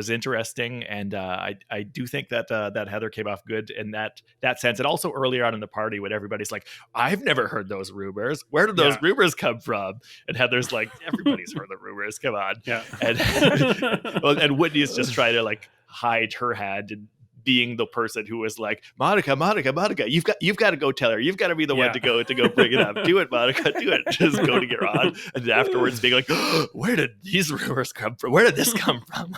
interesting, and I do think that that Heather came off good in that sense. And also earlier on in the party when everybody's like, I've never heard those rumors. Where did those rumors come from? And Heather's like, everybody's heard the rumors. Come on. Yeah. And Whitney is just trying to like hide her hand and being the person who was like, Monica, you've got to go tell her. You've got to be the one to go bring it up. Do it, Monica, do it. Just go to get on. And afterwards being like, oh, where did these rumors come from? Where did this come from?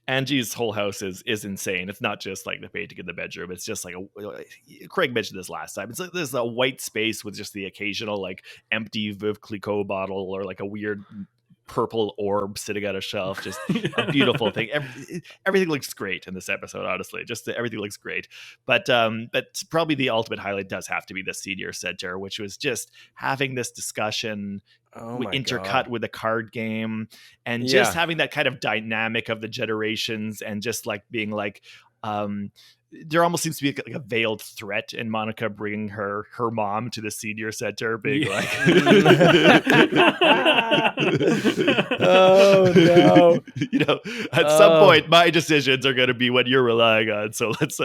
Angie's whole house is insane. It's not just like the painting in the bedroom. It's just like Craig mentioned this last time. It's like there's a white space with just the occasional like empty Veuve Clicquot bottle or like a weird purple orb sitting on a shelf. Just a beautiful thing. Everything looks great in this episode, honestly. Just everything looks great. But probably the ultimate highlight does have to be the senior center, which was just having this discussion intercut with the card game and just having that kind of dynamic of the generations and just like being like, there almost seems to be like a veiled threat in Monica bringing her mom to the senior center, being like, oh no, at some point my decisions are going to be what you're relying on. So let's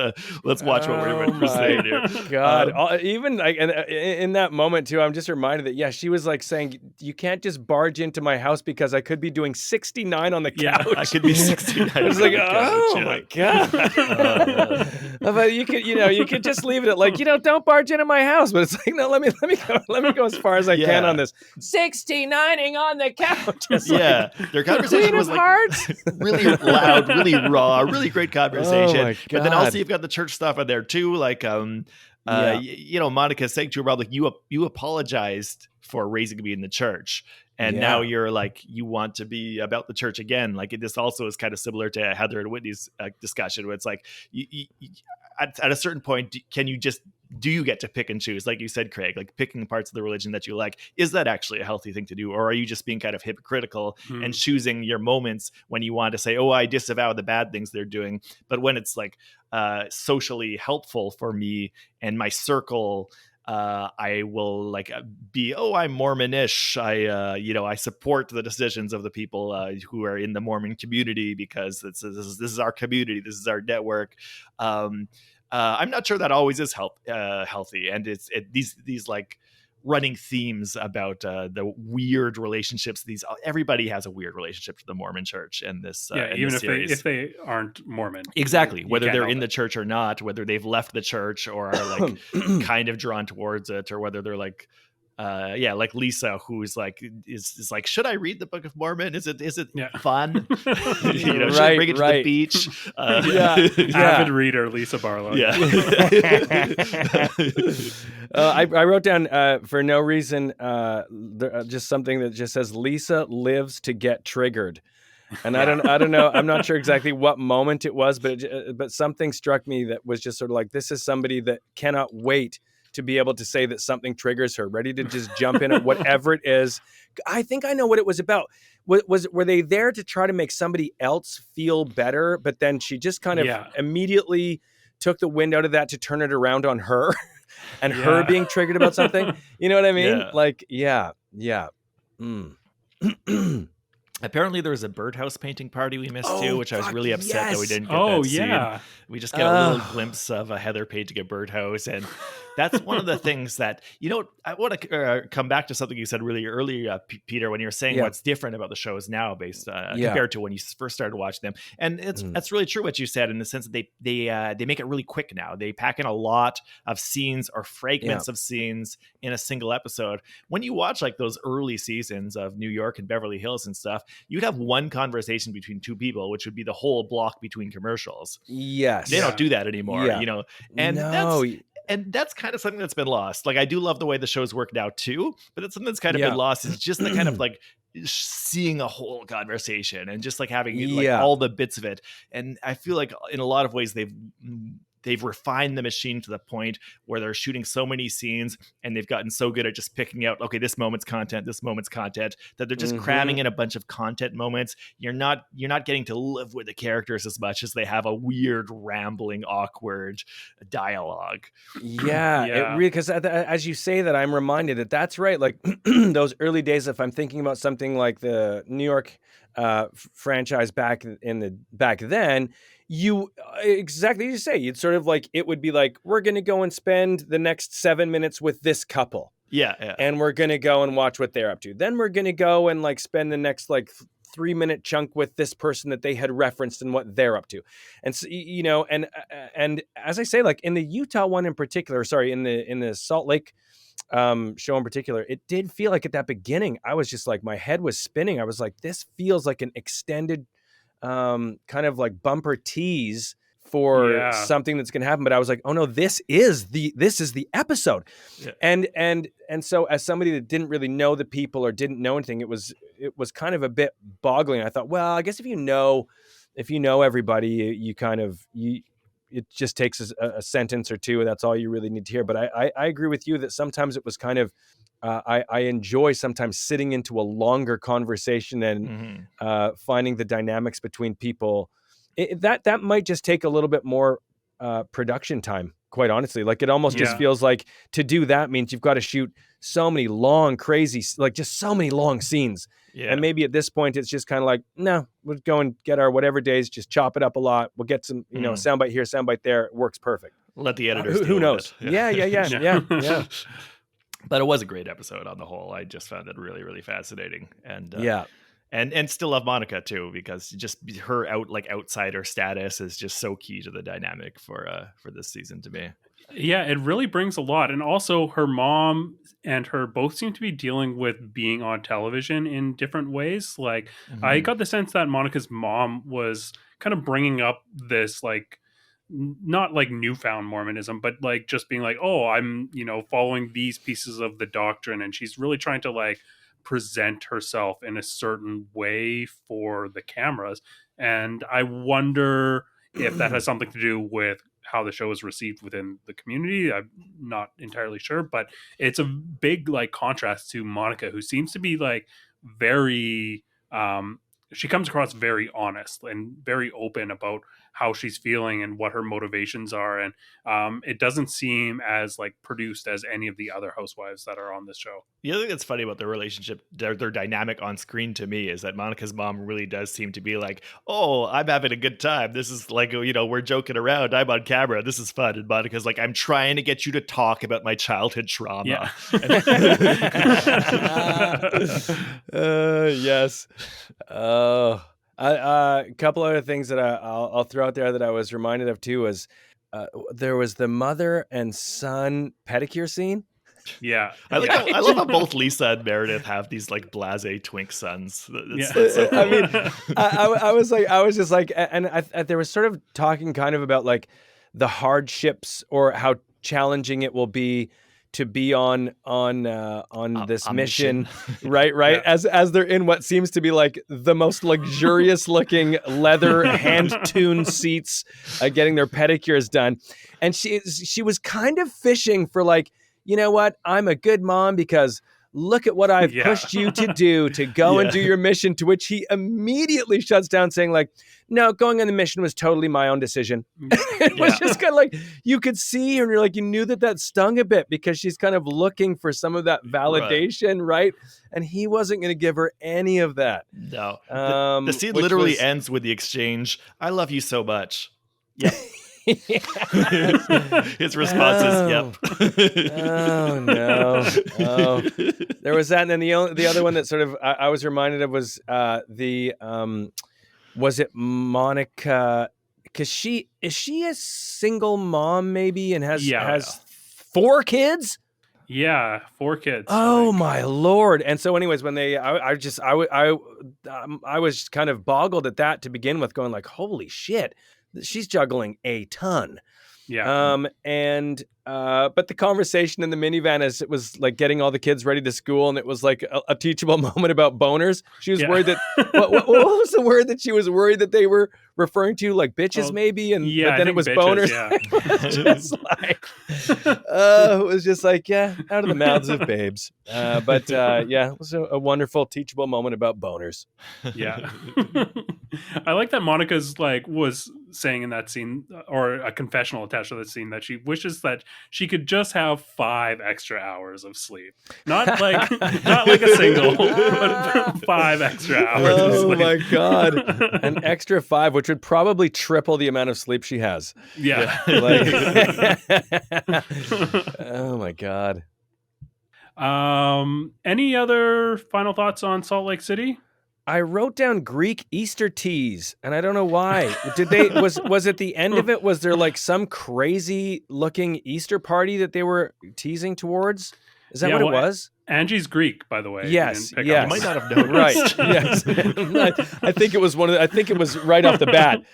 watch what we're saying here. God, even like in that moment too, I'm just reminded that she was like saying, you can't just barge into my house because I could be doing 69 on the couch. I could be 69. I was like, my God. But you could just leave it at like, don't barge into my house. But it's like, no, let me go as far as I can on this 69ing on the couch. Their conversation was like really loud, really raw, really great conversation. Oh my God. But then also you've got the church stuff in there too, like Monica saying to her mom, like, you apologized for raising me in the church, And now you're like, you want to be about the church again. Like this also is kind of similar to Heather and Whitney's discussion, where it's like, at a certain point, do you get to pick and choose? Like you said, Craig, like picking parts of the religion that you like, is that actually a healthy thing to do? Or are you just being kind of hypocritical and choosing your moments when you want to say, oh, I disavow the bad things they're doing. But when it's like socially helpful for me and my circle, I will like be, I'm Mormonish. I support the decisions of the people who are in the Mormon community because this is our community. This is our network. I'm not sure that always is healthy. And these like running themes about the weird relationships. Everybody has a weird relationship to the Mormon church and this. Even if they aren't Mormon, exactly. Whether they're in the church or not, whether they've left the church or are like kind of drawn towards it, or whether they're like, like Lisa, who's like is like, should I read the Book of Mormon? Is it fun? Should I bring it to the beach? Avid reader Lisa Barlow. Yeah. I wrote down for no reason just something that just says Lisa lives to get triggered. And I don't know. I'm not sure exactly what moment it was, but something struck me that was just sort of like, this is somebody that cannot wait to be able to say that something triggers her, ready to just jump in at whatever it is. I think I know what it was about. Were they there to try to make somebody else feel better? But then she just kind of immediately took the wind out of that to turn it around on her and her being triggered about something. You know what I mean? Apparently there was a birdhouse painting party we missed too, which I was really upset that we didn't get that scene. We just get a little glimpse of a Heather painting a birdhouse, and that's one of the things that, I want to come back to something you said really early, Peter, when you were saying what's different about the shows now based compared to when you first started watching them. And that's really true what you said, in the sense that they make it really quick now. They pack in a lot of scenes or fragments of scenes in a single episode. When you watch like those early seasons of New York and Beverly Hills and stuff, you'd have one conversation between two people, which would be the whole block between commercials. Yes. They don't do that anymore, and that's kind of something that's been lost. Like, I do love the way the shows work now too, but that's something that's kind of been lost, is just the kind of like seeing a whole conversation and just like having like all the bits of it. And I feel like in a lot of ways they've refined the machine to the point where they're shooting so many scenes and they've gotten so good at just picking out, okay, this moment's content, that they're just cramming in a bunch of content moments. You're not getting to live with the characters as much as they have a weird, rambling, awkward dialogue. It really, because as you say that, I'm reminded that's right. Like those early days, if I'm thinking about something like the New York franchise back then, you exactly as you say, you'd sort of like, it would be like, we're going to go and spend the next 7 minutes with this couple. And we're going to go and watch what they're up to. Then we're going to go and like spend the next like 3-minute chunk with this person that they had referenced and what they're up to. And so, and as I say, like in the Utah one in particular, in the Salt Lake show in particular, it did feel like at that beginning, I was just like, my head was spinning. I was like, this feels like an extended kind of like bumper tease for something that's going to happen. But I was like, oh no, this is the episode. And so as somebody that didn't really know the people or didn't know anything, it was kind of a bit boggling. I thought, well, I guess if you know everybody, it just takes a sentence or two, and that's all you really need to hear. But I agree with you that sometimes it was kind of, I enjoy sometimes sitting into a longer conversation and finding the dynamics between people. That might just take a little bit more production time, quite honestly. Like, it almost just feels like to do that means you've got to shoot so many long, crazy, like just so many long scenes. And maybe at this point, it's just kind of like, no, we'll go and get our whatever days, just chop it up a lot. We'll get some, soundbite here, soundbite there. It works perfect. Let the editors who knows? Yeah. But it was a great episode on the whole. I just found it really, really fascinating. And and still love Monica too, because just her outsider status is just so key to the dynamic for this season to me. Yeah, it really brings a lot. And also her mom and her both seem to be dealing with being on television in different ways. Like, I got the sense that Monica's mom was kind of bringing up this, like, not like newfound Mormonism, but like just being like, oh, I'm, following these pieces of the doctrine. And she's really trying to like present herself in a certain way for the cameras. And I wonder if that has something to do with how the show is received within the community. I'm not entirely sure, but it's a big like contrast to Monica, who seems to be like very she comes across very honest and very open about how she's feeling and what her motivations are, and it doesn't seem as like produced as any of the other housewives that are on this show. The other thing that's funny about their relationship, their dynamic on screen to me, is that Monica's mom really does seem to be like, oh, I'm having a good time. This is like, you know, we're joking around. I'm on camera. This is fun. And Monica's like, I'm trying to get you to talk about my childhood trauma. Yeah. Yes. A couple other things that I'll throw out there that I was reminded of too was there was the mother and son pedicure scene. Yeah, I love how both Lisa and Meredith have these like blasé twink sons. Yeah. That's so cool. I mean, I was just like, and there was sort of talking kind of about like the hardships or how challenging it will be to be on this mission, right? Yeah. As they're in what seems to be like the most luxurious looking leather hand-tuned seats, getting their pedicures done, and she was kind of fishing for like, you know what, I'm a good mom because look at what I've pushed you to do, to go and do your mission, to which he immediately shuts down saying like, no, going on the mission was totally my own decision. It was just kind of like, you could see her and you're like, you knew that stung a bit because she's kind of looking for some of that validation, right? And he wasn't going to give her any of that. No. The scene literally ends with the exchange, I love you so much. Yep. His response is yep. Oh no. Oh. There was that, and then the other one that sort of I was reminded of was was it Monica, because she a single mom maybe and has 4 kids? Yeah, 4 kids. Oh my Lord. And so anyways, when they I was kind of boggled at that to begin with, going like, holy shit, she's juggling a ton. Yeah. But the conversation in the minivan as it was like getting all the kids ready to school, and it was like a teachable moment about boners. She was worried that what was the word that she was worried that they were referring to, like bitches maybe, and but then it was bitches, boners. Yeah. It was just like out of the mouths of babes. It was a wonderful teachable moment about boners. Yeah. I like that Monica's like was saying in that scene, or a confessional attached to the scene, that she wishes that she could just have 5 extra hours of sleep. Not like a single, but 5 extra hours of sleep. Oh my God. An extra 5, which would probably triple the amount of sleep she has. Yeah. Oh my God. Any other final thoughts on Salt Lake City? I wrote down Greek Easter teas, and I don't know why. Did they was at the end of it? Was there like some crazy looking Easter party that they were teasing towards? Is that what it was? Angie's Greek, by the way. Yes. You might not have known. Right. Yes. I think it was I think it was right off the bat.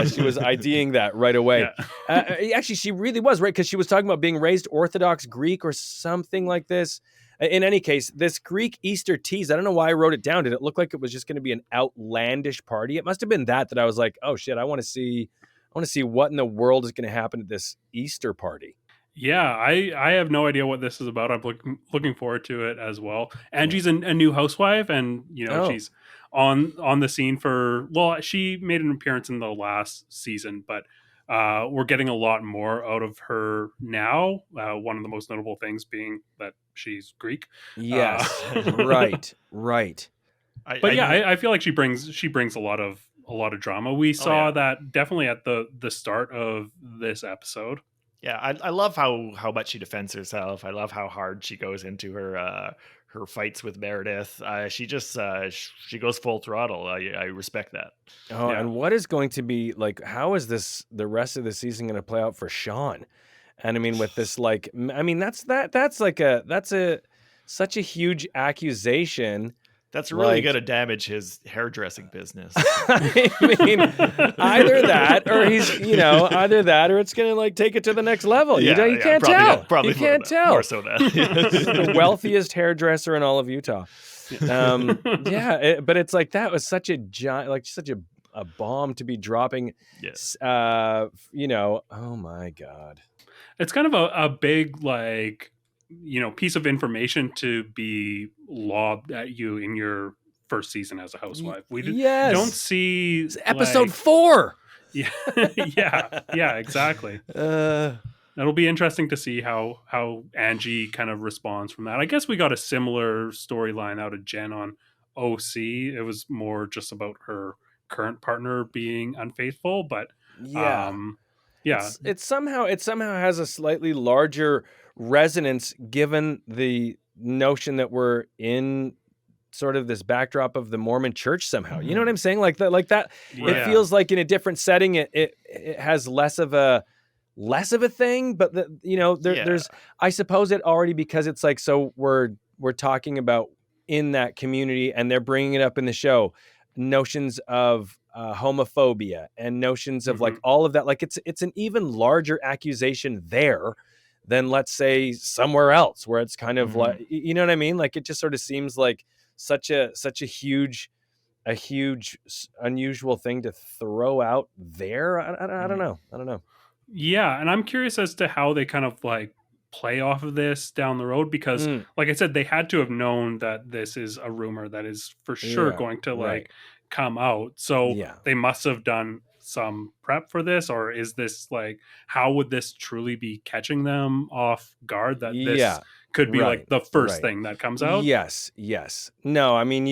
She was IDing that right away. Yeah. Actually, she really was, right? Because she was talking about being raised Orthodox Greek or something like this. In any case, this Greek Easter tease, I don't know why I wrote it down. Did it look like it was just going to be an outlandish party? It must have been that I was like, oh shit, I want to see what in the world is going to happen at this Easter party. Yeah, I have no idea what this is about. I'm looking forward to it as well. Angie's a new housewife, and she's on the scene she made an appearance in the last season, but we're getting a lot more out of her now. One of the most notable things being that she's Greek. Yes, right. I feel like she brings a lot of drama. We saw that definitely at the start of this episode. Yeah, I love how much she defends herself. I love how hard she goes into her fights with Meredith. She goes full throttle. I respect that. Oh, yeah. And what is going to be like? How is the rest of the season going to play out for Sean? And I mean, with this, like, I mean, that's such a huge accusation. That's really going to damage his hairdressing business. I mean, either that or it's going to like take it to the next level. You can't tell. Probably you can't tell. More so that. The wealthiest hairdresser in all of Utah. But it's like that was such a giant, like such a bomb to be dropping. Yes. Oh my God. It's kind of a big, like, piece of information to be lobbed at you in your first season as a housewife. We don't see it's episode 4. Yeah, yeah, exactly. That'll be interesting to see how Angie kind of responds from that. I guess we got a similar storyline out of Jen on OC. It was more just about her current partner being unfaithful, but it somehow has a slightly larger resonance given the notion that we're in sort of this backdrop of the Mormon church somehow. You know what I'm saying? Like that. Yeah. It feels like in a different setting, it has less of a thing, but there's, I suppose it already, because it's like, so we're talking about in that community and they're bringing it up in the show, notions of homophobia and notions of like all of that. Like it's an even larger accusation there than, let's say, somewhere else where it's kind of like, you know what I mean? Like it just sort of seems like such a huge, unusual thing to throw out there. I don't know. Yeah, and I'm curious as to how they kind of like play off of this down the road, because like I said, they had to have known that this is a rumor that is for sure going to like come out. So they must have done some prep for this, or is this like, how would this truly be catching them off guard that this could be like the first thing that comes out? Yes. No, I mean,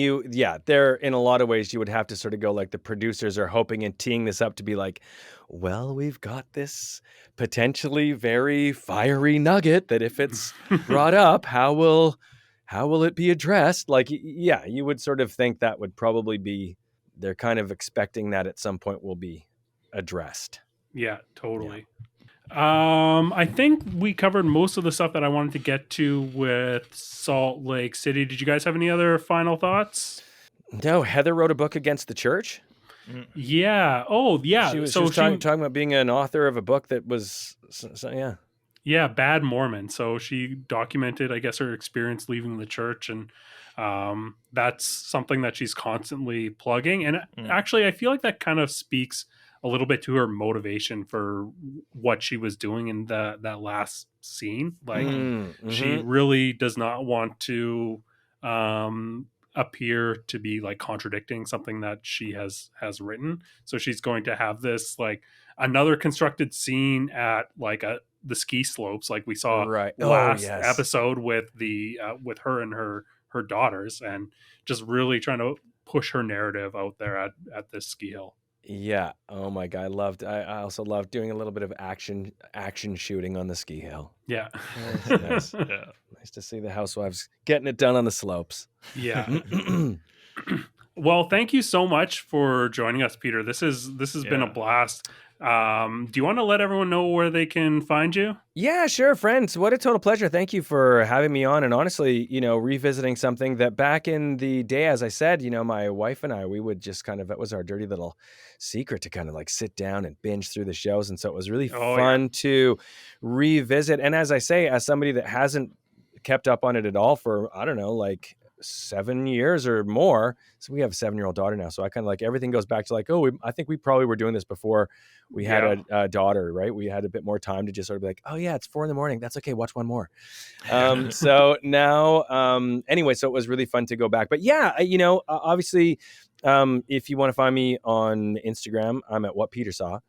there, in a lot of ways, you would have to sort of go like, the producers are hoping and teeing this up to be like, well, we've got this potentially very fiery nugget that if it's brought up, how will it be addressed? Like, you would sort of think that would probably be, they're kind of expecting that at some point will be addressed. Yeah, totally. I think we covered most of the stuff that I wanted to get to with Salt Lake City. Did you guys have any other final thoughts? No, Heather wrote a book against the church. Yeah. Oh, yeah. She was talking about being an author of a book that was, yeah, Bad Mormon. So she documented, I guess, her experience leaving the church, and that's something that she's constantly plugging. And actually, I feel like that kind of speaks a little bit to her motivation for what she was doing in that last scene. Like, she really does not want to appear to be like contradicting something that she has written. So she's going to have this like another constructed scene at like the ski slopes, like we saw last episode with the with her and her daughters, and just really trying to push her narrative out there at this ski hill. Yeah. Oh my God. I also loved doing a little bit of action shooting on the ski hill. Yeah. Nice. Nice to see the housewives getting it done on the slopes. Yeah. Well, thank you so much for joining us, Peter. This has been a blast. Do you want to let everyone know where they can find you? Yeah, sure, friends. What a total pleasure. Thank you for having me on. And honestly, revisiting something that back in the day, as I said, my wife and I, we would just kind of, it was our dirty little secret to kind of like sit down and binge through the shows. And so it was really fun to revisit. And as I say, as somebody that hasn't kept up on it at all for, I don't know, like 7 years or more. So we have a 7-year-old daughter now. So I kind of like, everything goes back to like, I think we probably were doing this before we had a daughter, right? We had a bit more time to just sort of be like, oh yeah, it's 4 a.m. That's okay. Watch one more. So now, anyway, so it was really fun to go back, but yeah, obviously, if you want to find me on Instagram, I'm at What Peter Saw,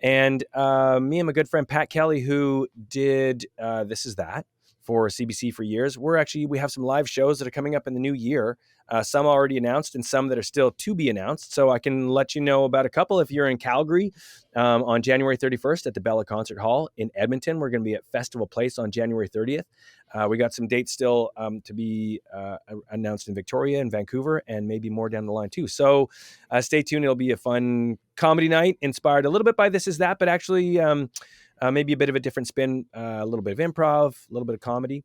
and me and my good friend Pat Kelly, who did This Is That for CBC for years. We have some live shows that are coming up in the new year. Some already announced and some that are still to be announced. So I can let you know about a couple. If you're in Calgary, on January 31st at the Bella Concert Hall in Edmonton, we're going to be at Festival Place on January 30th. We got some dates still to be announced in Victoria and Vancouver, and maybe more down the line too. So stay tuned. It'll be a fun comedy night inspired a little bit by This Is That, but actually maybe a bit of a different spin, a little bit of improv, a little bit of comedy.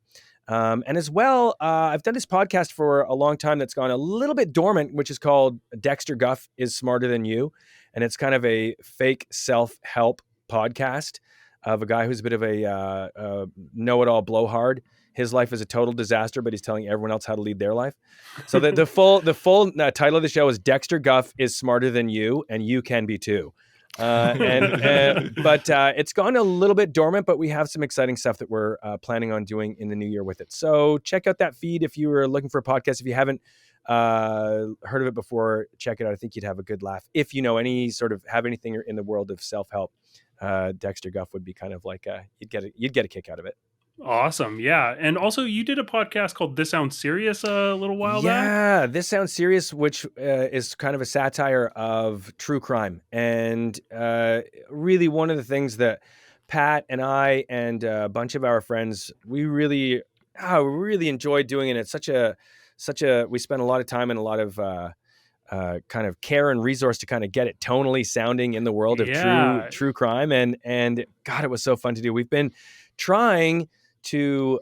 And as well, I've done this podcast for a long time that's gone a little bit dormant, which is called Dexter Guff is Smarter Than You. And it's kind of a fake self-help podcast of a guy who's a bit of a know-it-all blowhard. his life is a total disaster, but he's telling everyone else how to lead their life. So the full title of the show is Dexter Guff is Smarter Than You, and You Can Be Too. But it's gone a little bit dormant, but we have some exciting stuff that we're planning on doing in the new year with it. So check out that feed if you were looking for a podcast. If you haven't heard of it before, check it out. I think you'd have a good laugh. If you know have anything in the world of self-help, Dexter Guff would be kind of like you'd get a kick out of it. Awesome. Yeah. And also you did a podcast called This Sounds Serious a little while back. Yeah, This Sounds Serious, which is kind of a satire of true crime. And really one of the things that Pat and I and a bunch of our friends, we really enjoyed doing it. It's such a we spent a lot of time and a lot of kind of care and resource to kind of get it tonally sounding in the world of true crime. And God, it was so fun to do. We've been trying to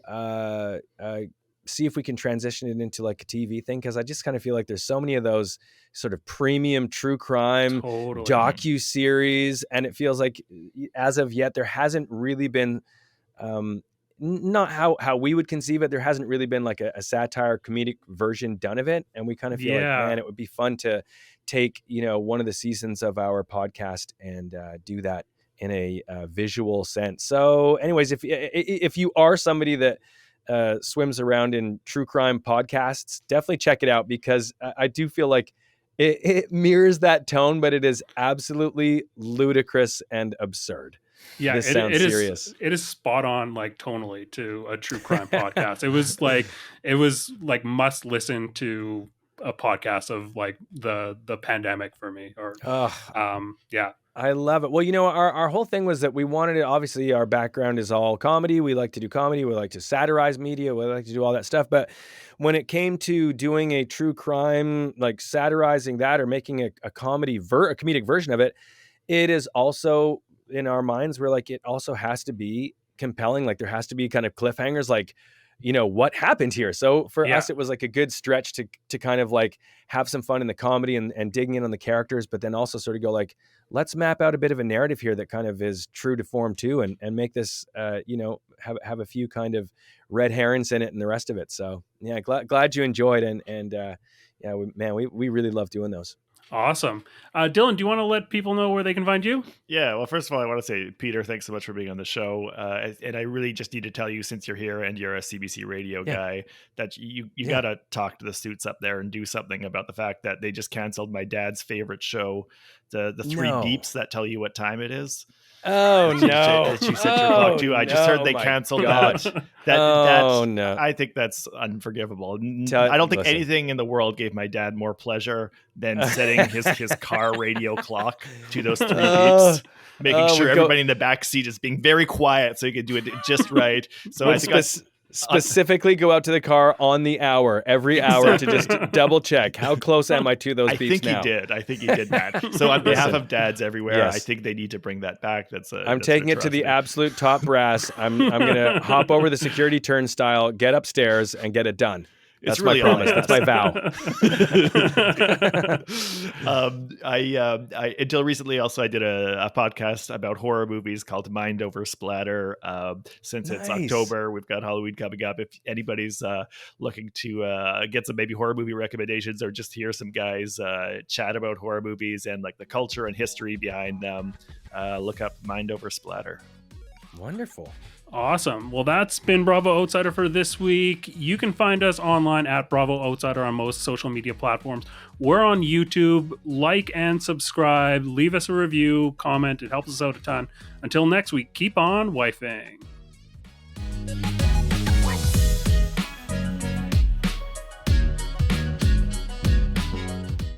see if we can transition it into like a TV thing, because I just kind of feel like there's so many of those sort of premium true crime docu-series, and it feels like as of yet there hasn't really been not how we would conceive it. There hasn't really been like a satire comedic version done of it, and we kind of feel like, man, it would be fun to take one of the seasons of our podcast and do that in a visual sense. So anyways, if you are somebody that swims around in true crime podcasts, definitely check it out, because I do feel like it mirrors that tone, but it is absolutely ludicrous and absurd. Yeah, This Sounds Serious. It is spot on, like tonally, to a true crime podcast. It was like must listen to a podcast of like the pandemic for me. Or yeah. I love it. Well, our whole thing was that we wanted it. Obviously, our background is all comedy. We like to do comedy. We like to satirize media. We like to do all that stuff. But when it came to doing a true crime, like satirizing that or making a comedic version of it, it is also in our minds, we're like, it also has to be compelling. Like there has to be kind of cliffhangers, like, what happened here? So for us, it was like a good stretch to kind of like have some fun in the comedy and digging in on the characters, but then also sort of go like, let's map out a bit of a narrative here that kind of is true to form too, and make this, have a few kind of red herrings in it and the rest of it. So yeah, glad you enjoyed. We really love doing those. Awesome. Dylan, do you want to let people know where they can find you? Yeah, well, first of all, I want to say, Peter, thanks so much for being on the show. And I really just need to tell you, since you're here and you're a CBC radio guy, that you got to talk to the suits up there and do something about the fact that they just canceled my dad's favorite show, the three beeps that tell you what time it is. Oh, no. That you set your clock to. I just heard they canceled that. No. I think that's unforgivable. I don't think anything in the world gave my dad more pleasure than setting his car radio clock to those three beeps, making sure everybody in the back seat is being very quiet so you can do it just right. So I think specifically go out to the car on the hour, every hour, to just double check how close am I to those beeps now. I think he did that. So on behalf of dads everywhere, I think they need to bring that back. I'm taking it to the absolute top brass. I'm going to hop over the security turnstile, get upstairs, and get it done. That's really my promise. That's my vow. I until recently also I did a podcast about horror movies called Mind Over Splatter. Since it's October, we've got Halloween coming up. If anybody's looking to get some maybe horror movie recommendations or just hear some guys chat about horror movies and like the culture and history behind them, look up Mind Over Splatter. Wonderful. Awesome. Well, that's been Bravo Outsider for this week. You can find us online at Bravo Outsider on most social media platforms. We're on YouTube. Like and subscribe. Leave us a review, comment. It helps us out a ton. Until next week, keep on wifing.